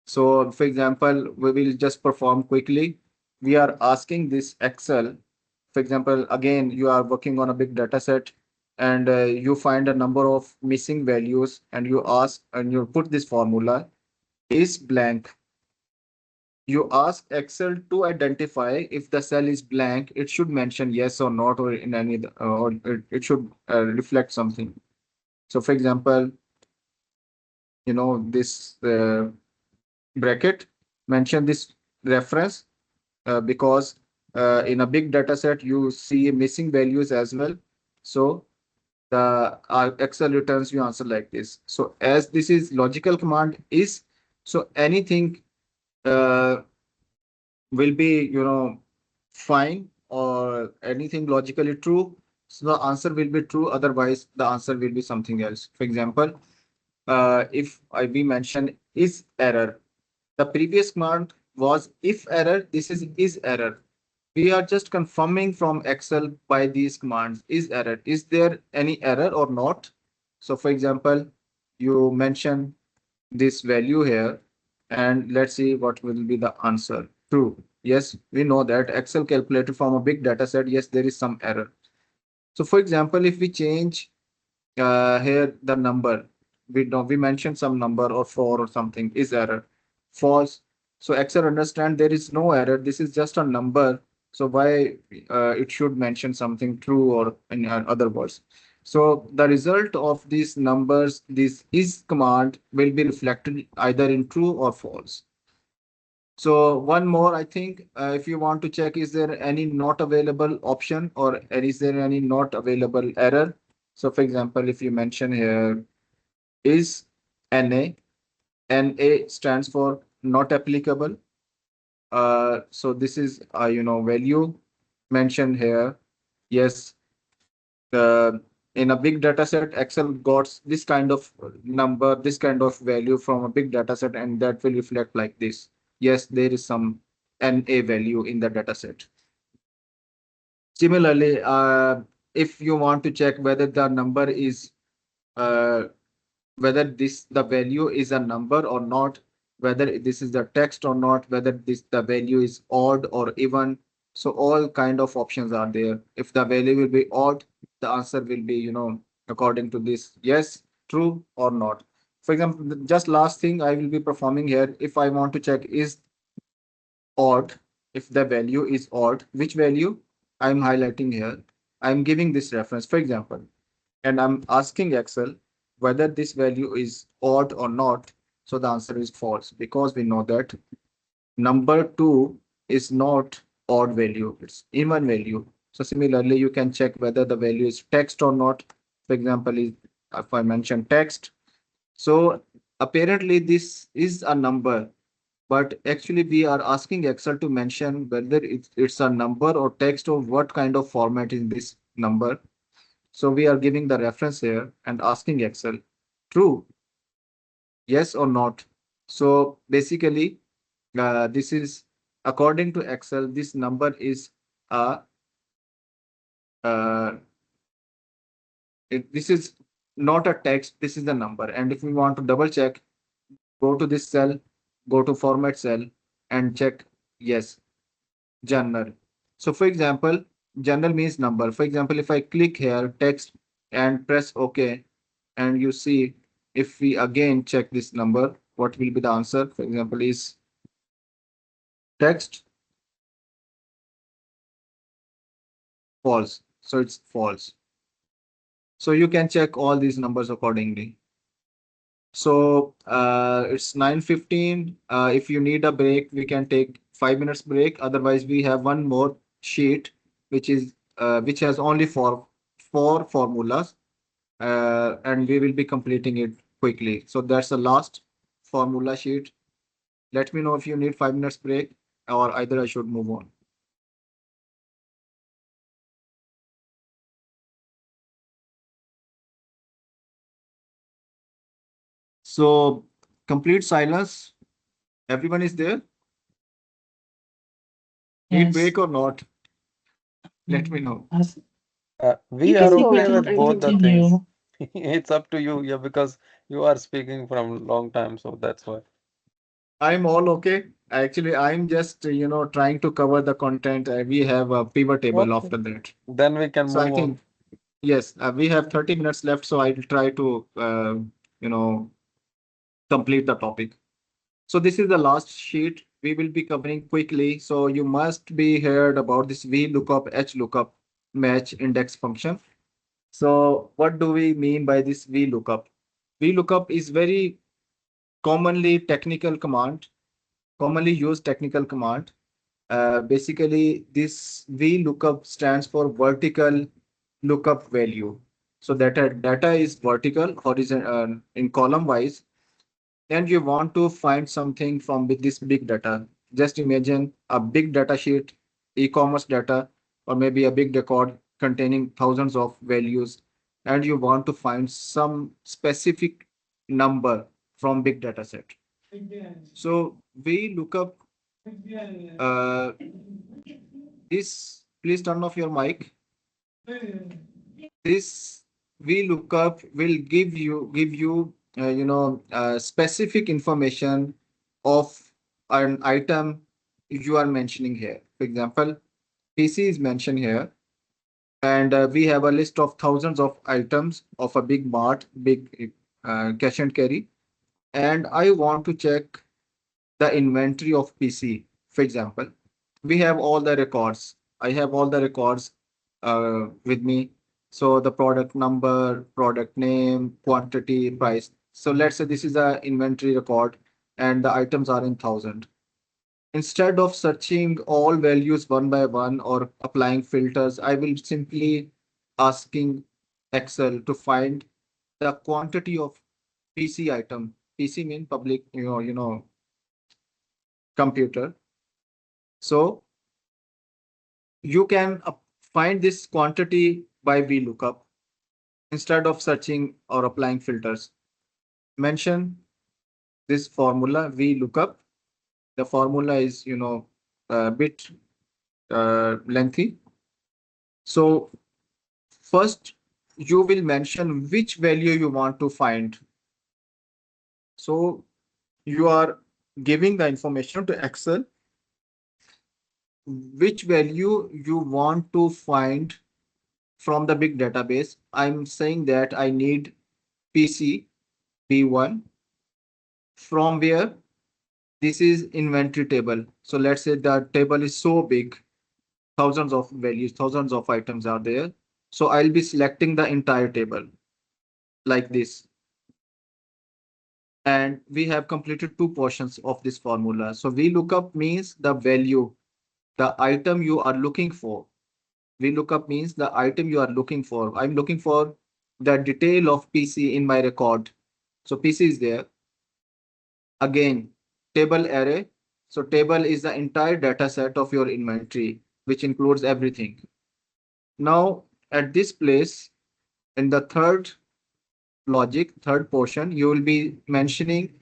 So for example, we will just perform quickly. We are asking this Excel. For example, again, you are working on a big data set and you find a number of missing values and you ask and you put this formula is blank. You ask Excel to identify if the cell is blank, it should mention yes or not or in any or it should reflect something. So for example, this bracket mention this reference because in a big data set you see missing values as well. So the Excel returns you answer like this. So as this is logical command is, so anything uh, will be, fine or anything logically true. So the answer will be true. Otherwise, the answer will be something else. For example, if we mention is error, the previous command was if error. This is error. We are just confirming from Excel by these commands is error. Is there any error or not? So for example, you mention this value here and let's see what will be the answer. True. Yes, we know that Excel calculated from a big data set. Yes, there is some error. So for example, if we change here the number, we mentioned some number or 4 or something is error. False. So Excel understand there is no error. This is just a number. So why it should mention something true or in other words. So the result of these numbers, this is command will be reflected either in true or false. So one more, I think, if you want to check, is there any not available option or is there any not available error? So for example, if you mention here is NA, NA stands for not applicable. So this is, value mentioned here. Yes, uh, in a big data set, Excel got this kind of number, this kind of value from a big data set, and that will reflect like this. Yes, there is some NA value in the data set. Similarly, if you want to check whether the number is uh, whether the value is a number or not, whether this is the text or not, whether the value is odd or even. So all kind of options are there. If the value will be odd, the answer will be, according to this, yes, true or not. For example, just last thing I will be performing here, if I want to check is odd, if the value is odd, which value I'm highlighting here, I'm giving this reference, for example, and I'm asking Excel whether this value is odd or not. So the answer is false because we know that number 2 is not odd value, it's even value. So similarly, you can check whether the value is text or not. For example, if I mention text, So apparently this is a number, but actually we are asking Excel to mention whether it's a number or text or what kind of format is this number. So we are giving the reference here and asking Excel, true, yes or not. So basically, this is according to Excel, this number is a uh, this is not a text, this is the number. And if we want to double check, go to this cell, go to format cell and check yes, general. So for example, general means number. For example, if I click here text and press OK, and you see if we again check this number, what will be the answer? For example, is text false. So it's false. So you can check all these numbers accordingly. So it's 9:15. If you need a break, we can take 5 minutes break. Otherwise, we have one more sheet, which has only four formulas, and we will be completing it quickly. So that's the last formula sheet. Let me know if you need 5 minutes break, or either I should move on. So complete silence. Everyone is there? Need Yes. break or not? Let me know. We You are can go okay ahead. with both the things. Continue. It's up to you, yeah, because you are speaking from long time, so that's why. I'm all okay. Actually, I'm just, trying to cover the content. We have a pivot table Okay. after that. Then we can So I move on. think, yes, we have 30 minutes left. So I'll try to, you know, complete the topic. So this is the last sheet we will be covering quickly. So you must be heard about this VLOOKUP, HLOOKUP match index function. So what do we mean by this VLOOKUP? VLOOKUP is very commonly technical command, commonly used technical command. Basically, this VLOOKUP stands for vertical lookup value. So data is vertical, horizontal, in column wise, and you want to find something from with this big data. Just imagine a big data sheet, e-commerce data, or maybe a big record containing thousands of values, and you want to find some specific number from big data set. So we look up uh, this. Please turn off your mic. This VLOOKUP will give you specific information of an item you are mentioning here. For example, PC is mentioned here, and we have a list of thousands of items of a big mart, big cash and carry, and I want to check the inventory of PC. For example, we have all the records. I have all the records with me. So the product number, product name, quantity, price. So let's say this is a inventory record and the items are in thousand. Instead of searching all values one by one or applying filters, I will simply asking Excel to find the quantity of PC item. PC mean public, computer. So you can find this quantity by VLOOKUP instead of searching or applying filters. Mention this formula VLOOKUP. The formula is, a bit lengthy. So first, you will mention which value you want to find. So you are giving the information to Excel which value you want to find from the big database. I'm saying that I need PC B1 from where this is inventory table. So let's say the table is so big, thousands of values, thousands of items are there. So I'll be selecting the entire table like this. And we have completed two portions of this formula. So VLOOKUP means the value, the item you are looking for. VLOOKUP means the item you are looking for. I'm looking for the detail of PC in my record. So PC is there. Again, table array. So table is the entire data set of your inventory, which includes everything. Now, at this place, in the third logic, third portion, you will be mentioning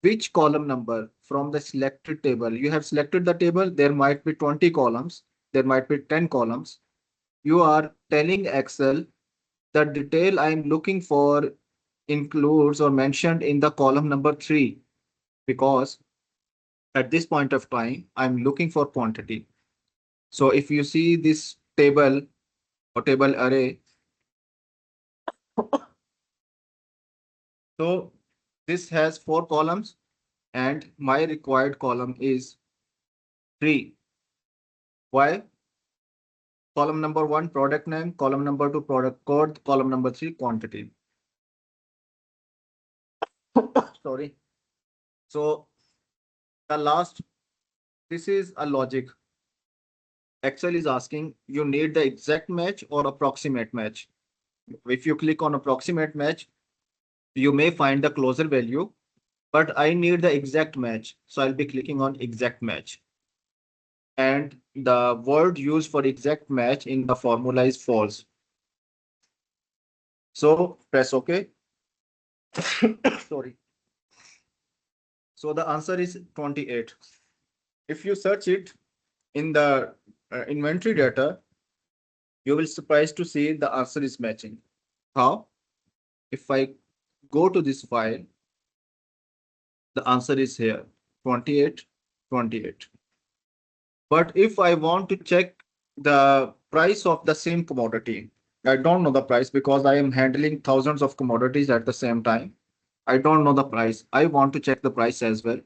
which column number from the selected table. You have selected the table, there might be 20 columns, there might be 10 columns. You are telling Excel the detail I'm looking for includes or mentioned in the column number 3, because at this point of time, I'm looking for quantity. So if you see this table or table array, so this has 4 columns and my required column is 3. Why? Column number 1, product name, column number 2, product code, column number 3, quantity. Sorry. So the last, this is a logic. Excel is asking you need the exact match or approximate match. If you click on approximate match, you may find the closer value, but I need the exact match. So I'll be clicking on exact match. And the word used for exact match in the formula is false. So press OK. Sorry. So the answer is 28. If you search it in the inventory data, you will surprised to see the answer is matching. How? If I go to this file, the answer is here, 28, 28. But if I want to check the price of the same commodity, I don't know the price because I am handling thousands of commodities at the same time. I don't know the price. I want to check the price as well.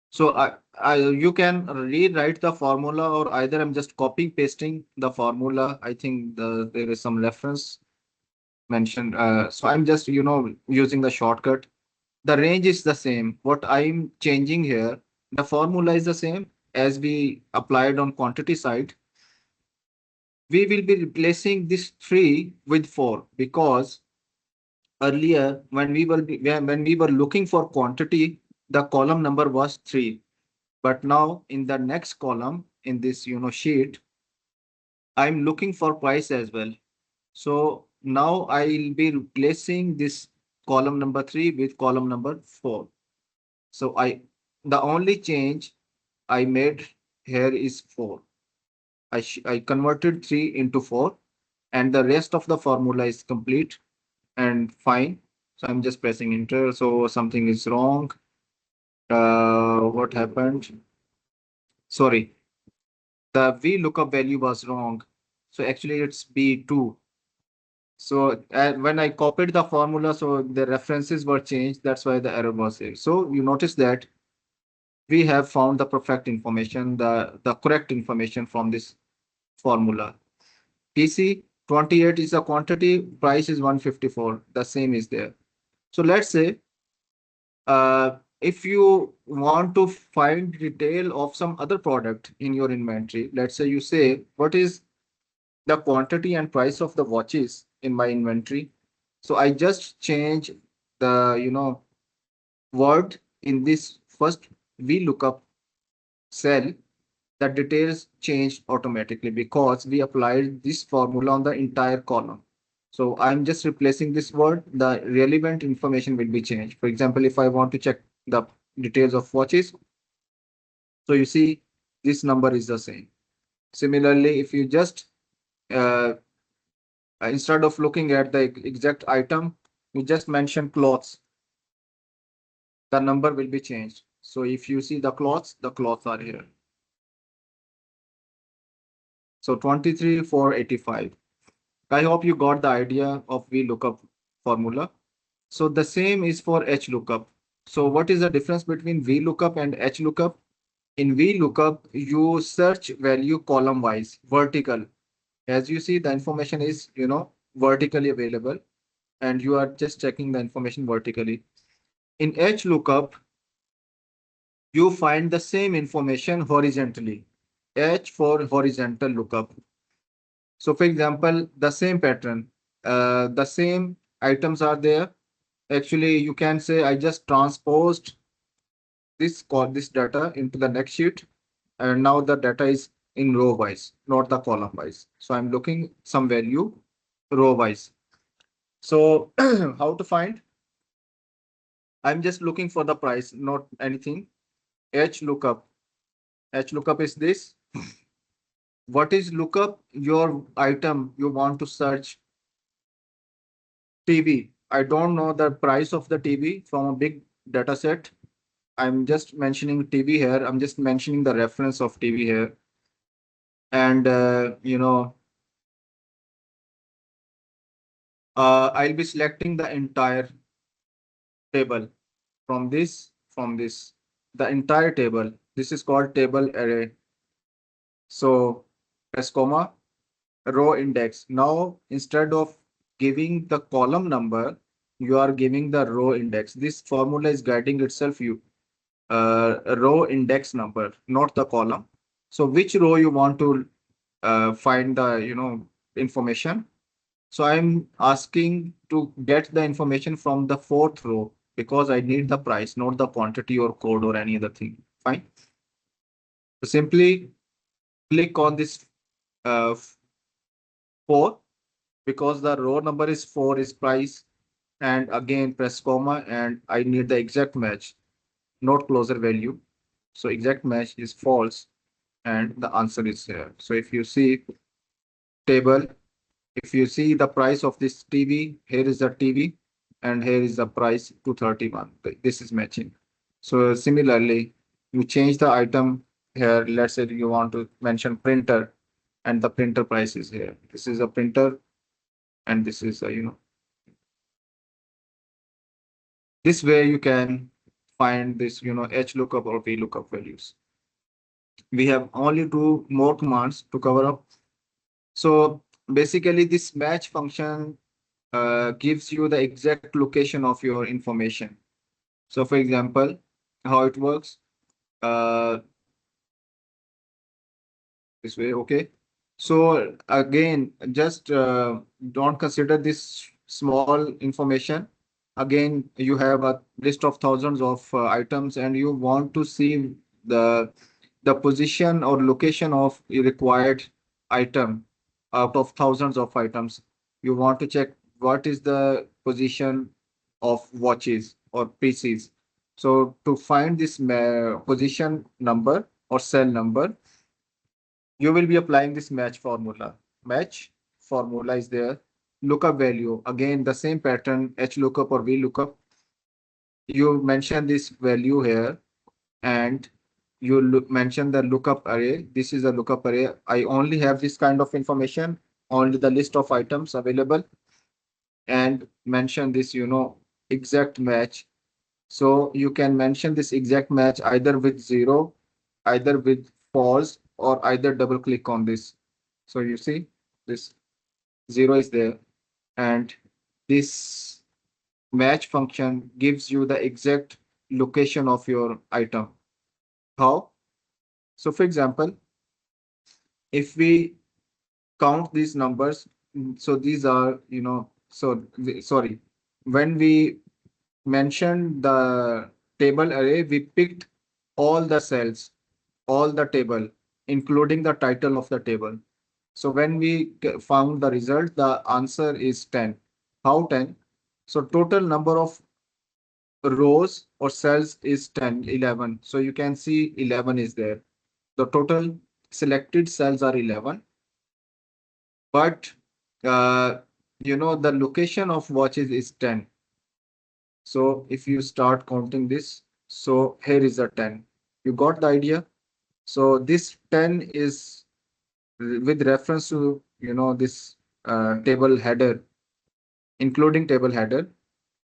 So you can rewrite the formula, or either I'm just copying pasting the formula. I think there is some reference mentioned. So I'm just, using the shortcut. The range is the same. What I'm changing here, the formula is the same as we applied on quantity side. We will be replacing this 3 with 4 because earlier when we were looking for quantity, the column number was 3. But now in the next column in this sheet, I'm looking for price as well. So now I'll be replacing this column number 3 with column number 4. So the only change I made here is 4. I converted 3 into 4, and the rest of the formula is complete and fine. So I'm just pressing enter. So something is wrong. What happened? Sorry, the VLOOKUP value was wrong. So actually it's B2. So when I copied the formula, so the references were changed. That's why the error was here. So you notice that we have found the perfect information, the correct information from this formula. PC 28 is a quantity, price is 154. The same is there. So let's say if you want to find detail of some other product in your inventory, let's say you say, what is the quantity and price of the watches in my inventory? So I just change the, word in this first VLOOKUP cell. The details changed automatically because we applied this formula on the entire column. So I'm just replacing this word, the relevant information will be changed. For example, if I want to check the details of watches, so you see this number is the same. Similarly, if you just uh, instead of looking at the exact item, you just mention clothes, the number will be changed. So if you see the clothes are here. So 23,485. I hope you got the idea of VLOOKUP formula. So the same is for HLOOKUP. So what is the difference between VLOOKUP and HLOOKUP? In VLOOKUP, you search value column wise, vertical. As you see, the information is, vertically available, and you are just checking the information vertically. In HLOOKUP, you find the same information horizontally. H for horizontal lookup. So for example, the same pattern, the same items are there, Actually, you can say I just transposed this data into the next sheet, and now the data is in row wise, not the column wise. So I'm looking some value row wise. So how to find? I'm just looking for the price, not anything. H lookup. H lookup is this. What is lookup? Your item you want to search TV. I don't know the price of the TV from a big data set. I'm just mentioning TV here. I'm just mentioning the reference of TV here. And, I'll be selecting the entire table from this, the entire table. This is called table array. So press comma, row index. Now, instead of giving the column number, you are giving the row index. This formula is guiding itself you row index number, not the column. So which row you want to find the information. So I'm asking to get the information from the fourth row because I need the price, not the quantity or code or any other thing. Fine. So simply click on this uh, 4 because the row number is 4 is price, and again press comma, and I need the exact match, not closer value. So exact match is false and the answer is here. So if you see table, if you see the price of this TV, here is the TV and here is the price 231. This is matching. So similarly, you change the item here. Let's say you want to mention printer and the printer price is here. This is a printer and this is a, this way you can find this, H lookup or V lookup values. We have only two more commands to cover up. So basically this match function gives you the exact location of your information. So for example, how it works, uh, this way, okay. So again, just don't consider this small information. Again, you have a list of thousands of items and you want to see the the position or location of a required item out of thousands of items. You want to check what is the position of watches or PCs. So to find this position number or cell number, you will be applying this match formula. Match formula is there. Lookup value, again, the same pattern, H lookup or V lookup. You mention this value here and you mention the lookup array. This is a lookup array. I only have this kind of information, only the list of items available, and mention this, exact match. So you can mention this exact match either with 0, either with false, or either double click on this. So you see this 0 is there, and this match function gives you the exact location of your item. How? So for example, if we count these numbers, so these are, sorry, when we mentioned the table array, we picked all the cells, all the table, including the title of the table. So when we found the result, the answer is 10. How 10? So total number of rows or cells is 10, 11. So you can see 11 is there. The total selected cells are 11, but the location of watches is 10. So if you start counting this, so here is a 10. You got the idea? So this 10 is with reference to, this table header, including table header.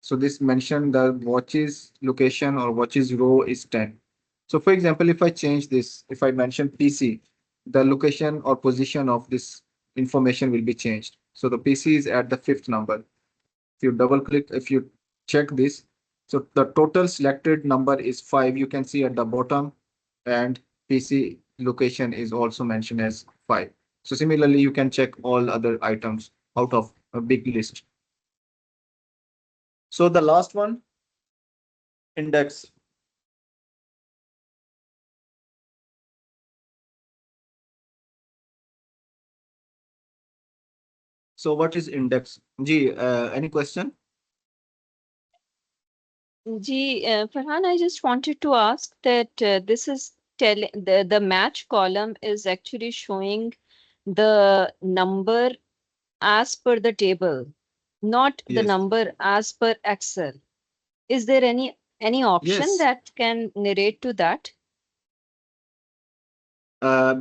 So this mentioned the watches location or watches row is 10. So for example, if I change this, if I mention PC, the location or position of this information will be changed. So the PC is at the fifth number. If you double click, if you check this, so the total selected number is 5. You can see at the bottom, and PC location is also mentioned as 5. So similarly, you can check all other items out of a big list. So the last one, index. So what is index? Ji, any question? Farhan, I just wanted to ask that this is telling the match column is actually showing the number as per the table, not the Yes. number as per Excel. Is there any option Yes. that can narrate to that?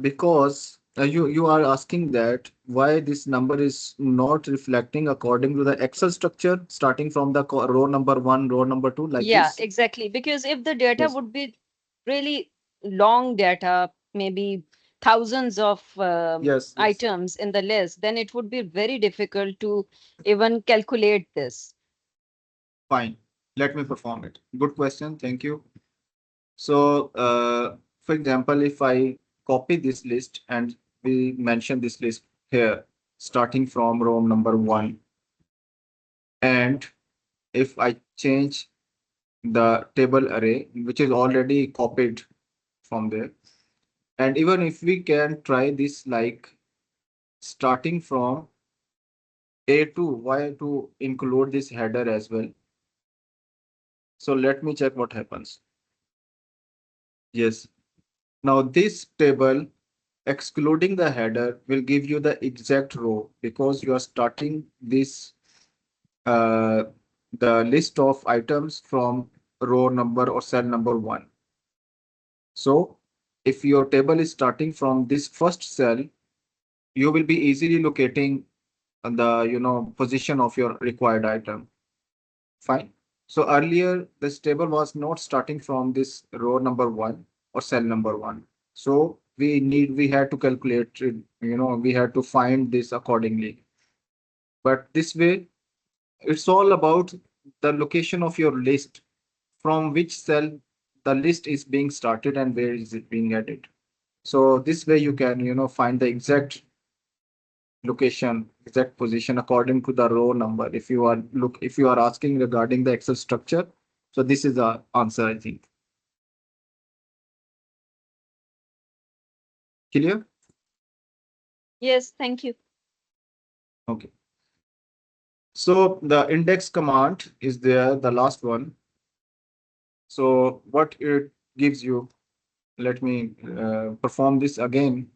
Because you are asking that why this number is not reflecting according to the Excel structure, starting from the row number one, row number two, like Yeah, this. exactly. Because if the data Yes. would be really long data, maybe thousands of Yes. Yes. items in the list, then it would be very difficult to even calculate this. Fine. Let me perform it. Good question. Thank you. So, for example, if I copy this list and we mention this list here, starting from row number one, and if I change the table array, which is already copied from there, and even if we can try this like starting from A2, why to include this header as well? So let me check what happens. Yes. Now this table excluding the header will give you the exact row because you are starting this uh, the list of items from row number or cell number one. So if your table is starting from this first cell, you will be easily locating the position of your required item. Fine. So earlier this table was not starting from this row number one or cell number one. So we had to calculate it, we had to find this accordingly. But this way, it's all about the location of your list, from which cell the list is being started and where is it being added. So this way you can, find the exact location, exact position according to the row number. If you are asking regarding the Excel structure, so this is the answer, I think. Clear? Yes, thank you. Okay. So the index command is there, the last one. So what it gives you, let me perform this again.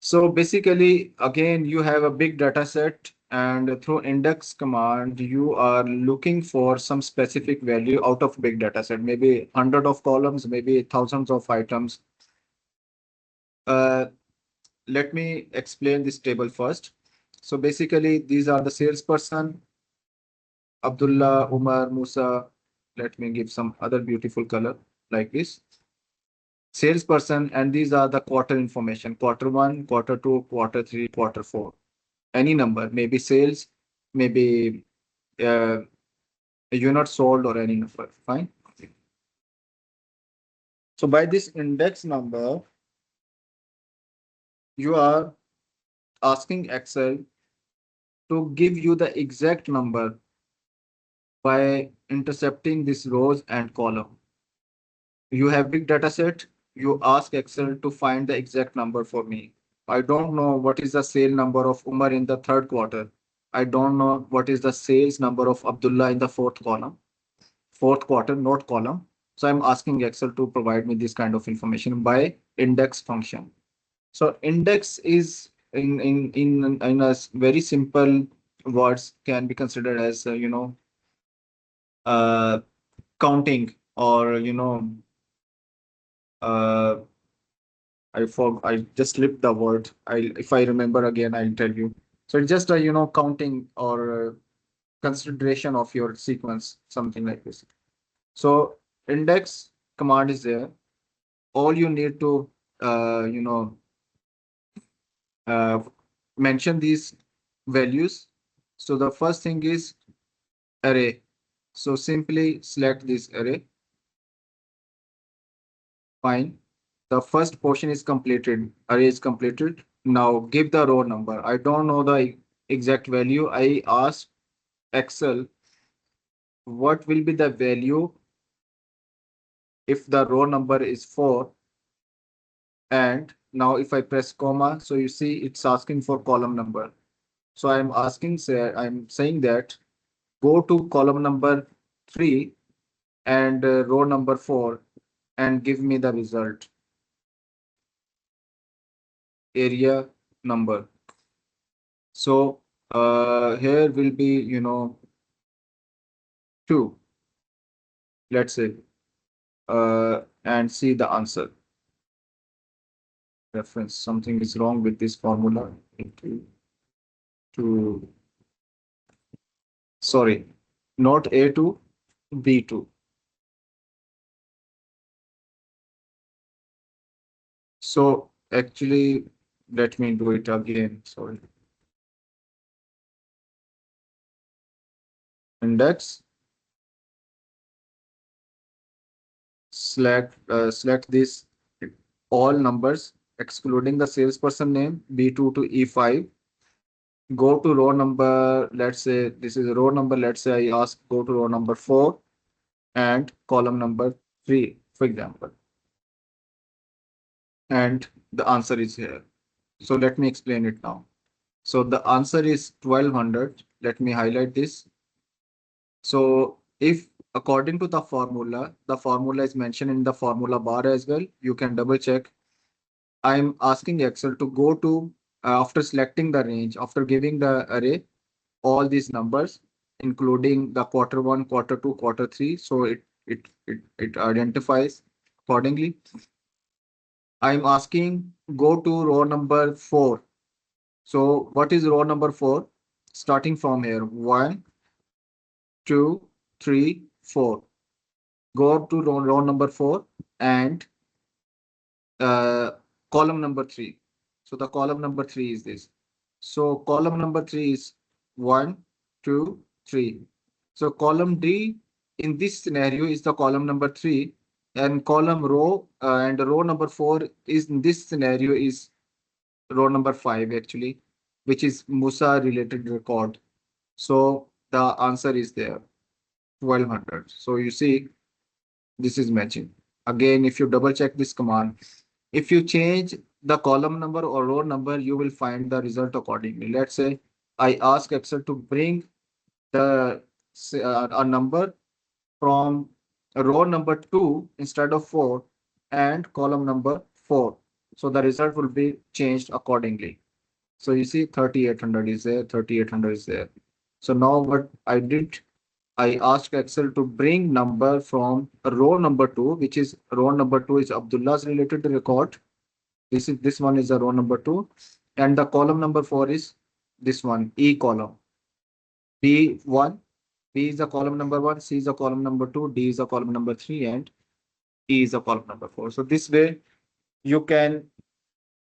So basically, again, you have a big data set, and through index command, you are looking for some specific value out of big data set, maybe hundred of columns, maybe thousands of items. Uh, Let me explain this table first. So basically, these are the salesperson, Abdullah, Umar, Musa. Let me give some other beautiful color like this. Salesperson, and these are the quarter information, quarter one, quarter two, quarter three, quarter four. Any number, maybe sales, maybe uh, a unit sold or any number. Fine. So by this index number, you are asking Excel to give you the exact number by intercepting these rows and column. You have big data set, you ask Excel to find the exact number for me. I don't know what is the sale number of Umar in the third quarter. I don't know what is the sales number of Abdullah in the fourth quarter, not column. So I'm asking Excel to provide me this kind of information by index function. So index is in very simple words can be considered as uh, counting or uh, I just slipped the word. If I remember again, I'll tell you. So it's just a counting or consideration of your sequence, something like this. So index command is there. All you need to uh, mention these values. So the first thing is array. So simply select this array. Fine. The first portion is completed. Array is completed. Now give the row number. I don't know the exact value. I asked Excel what will be the value if the row number is 4, and now if I press comma, so you see it's asking for column number. So I'm saying that go to column number 3 and row number 4 and give me the result, area number. So here will be, 2, let's say, and see the answer. Reference, something is wrong with this formula. To Sorry, not A2, B2. So actually, let me do it again. Sorry. Index, select this all numbers excluding the salesperson name, B2 to E5. Go to row number, let's say this is a row number, let's say I ask go to row number 4 and column number 3, for example. And the answer is here. So let me explain it now. So the answer is 1200. Let me highlight this. So if according to the formula is mentioned in the formula bar as well, you can double check. I'm asking Excel to go to, after selecting the range, after giving the array, all these numbers, including the quarter 1, quarter 2, quarter 3. So it identifies accordingly. I'm asking go to row number 4. So what is row number 4? Starting from here, 1, 2, 3, 4. Go to row number 4 and uh, column number 3. So the column number 3 is this. So column number 3 is 1, 2, 3. So column D in this scenario is the column number 3, and column row and row number 4 is in this scenario is row number 5 actually, which is Musa related record. So the answer is there, 1200. So you see, this is matching. Again, if you double check this command, if you change the column number or row number, you will find the result accordingly. Let's say I ask Excel to bring the a number from row number 2 instead of 4 and column number 4. So the result will be changed accordingly. So you see 3800 is there, 3800 is there. So now what I did, I asked Excel to bring number from row number 2, which is row number 2 is Abdullah's related record. This one is the row number 2, and the column number 4 is this one, E column. B1, B is the column number 1, C is the column number 2, D is the column number 3, and E is the column number 4. So this way you can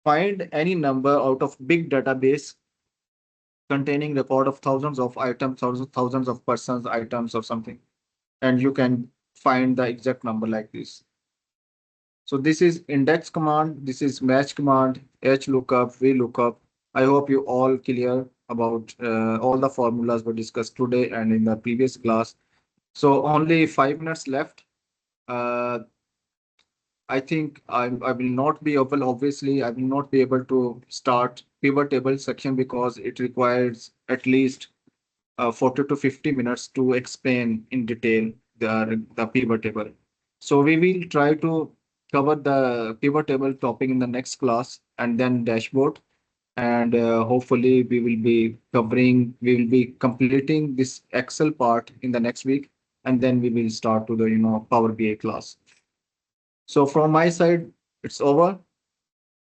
find any number out of big database containing record of thousands of items, thousands of persons, items or something, and you can find the exact number like this. So this is index command, this is match command, H lookup, V lookup. I hope you all clear about all the formulas were discussed today and in the previous class. So only 5 minutes left. I think I will not be able, obviously, I will not be able to start pivot table section because it requires at least 40 to 50 minutes to explain in detail the pivot table. So we will try to cover the pivot table topic in the next class and then dashboard. And hopefully we will be completing this Excel part in the next week. And then we will start to the, Power BI class. So from my side, it's over.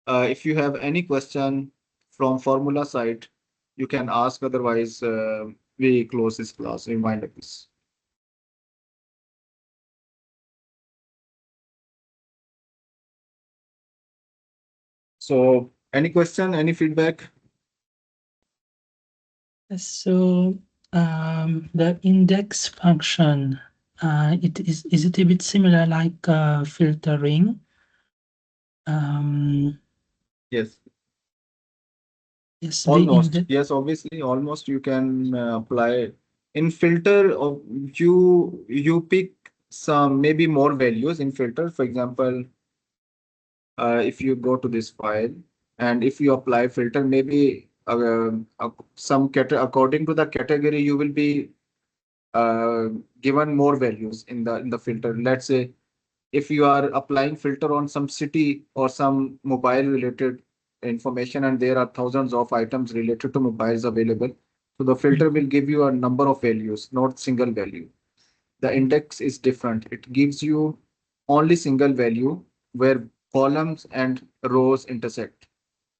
If you have any question from formula side, you can ask. Otherwise, we close this class. We wind up this. So, any question, any feedback? So the index function, is it a bit similar like filtering? Yes. Yes, Almost. Yes, obviously, almost you can apply In filter, you pick some maybe more values in filter. For example, if you go to this file and if you apply filter, maybe some according to the category, you will be given more values in the filter. Let's say if you are applying filter on some city or some mobile related information and there are thousands of items related to mobiles available, so the filter will give you a number of values, not single value. The index is different. It gives you only single value where columns and rows intersect.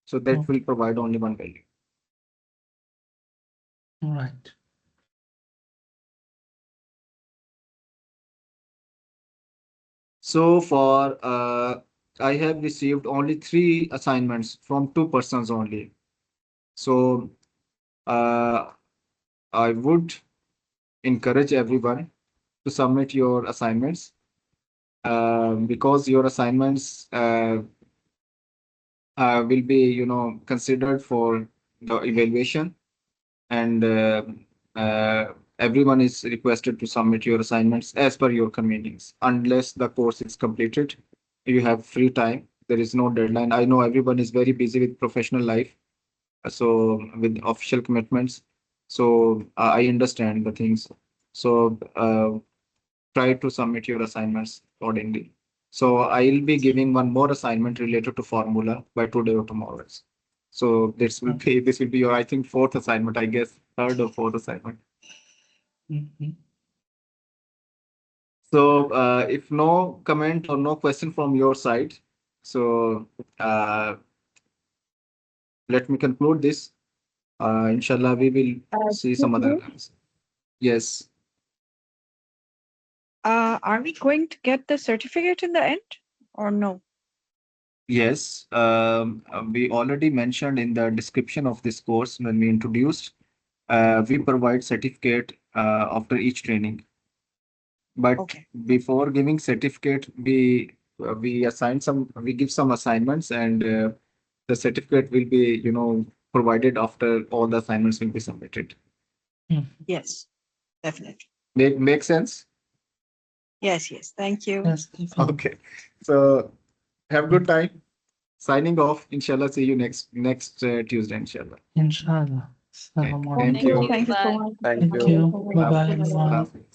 So that will provide only one value. Right. So for I have received only 3 assignments from 2 persons only. So uh, I would encourage everyone to submit your assignments because your assignments will be, considered for the evaluation, and everyone is requested to submit your assignments as per your convenience. Unless the course is completed, you have free time. There is no deadline. I know everyone is very busy with professional life, so with official commitments. So I understand the things. So try to submit your assignments accordingly. So I'll be giving one more assignment related to formula by today or tomorrow. So this will be your, I think, fourth assignment, I guess, third or fourth assignment. Mhm. So if no comment or no question from your side, so let me conclude this. Inshallah, we will see some other times. Yes. Are we going to get the certificate in the end or no? Yes, we already mentioned in the description of this course when we introduced, we provide certificate after each training. But Okay. before giving certificate, we give some assignments, and the certificate will be, provided after all the assignments will be submitted. Yes, definitely. Make sense? Yes, yes. Thank you. Yes, definitely. Okay. So have a good time. Signing off. Inshallah, see you next Tuesday, inshallah. Inshallah. Okay. Assalamu Thank alaikum. you. Thank you so Bye. much. Thank Thank you. you. Bye bye, Hafiz. everyone. Hafiz.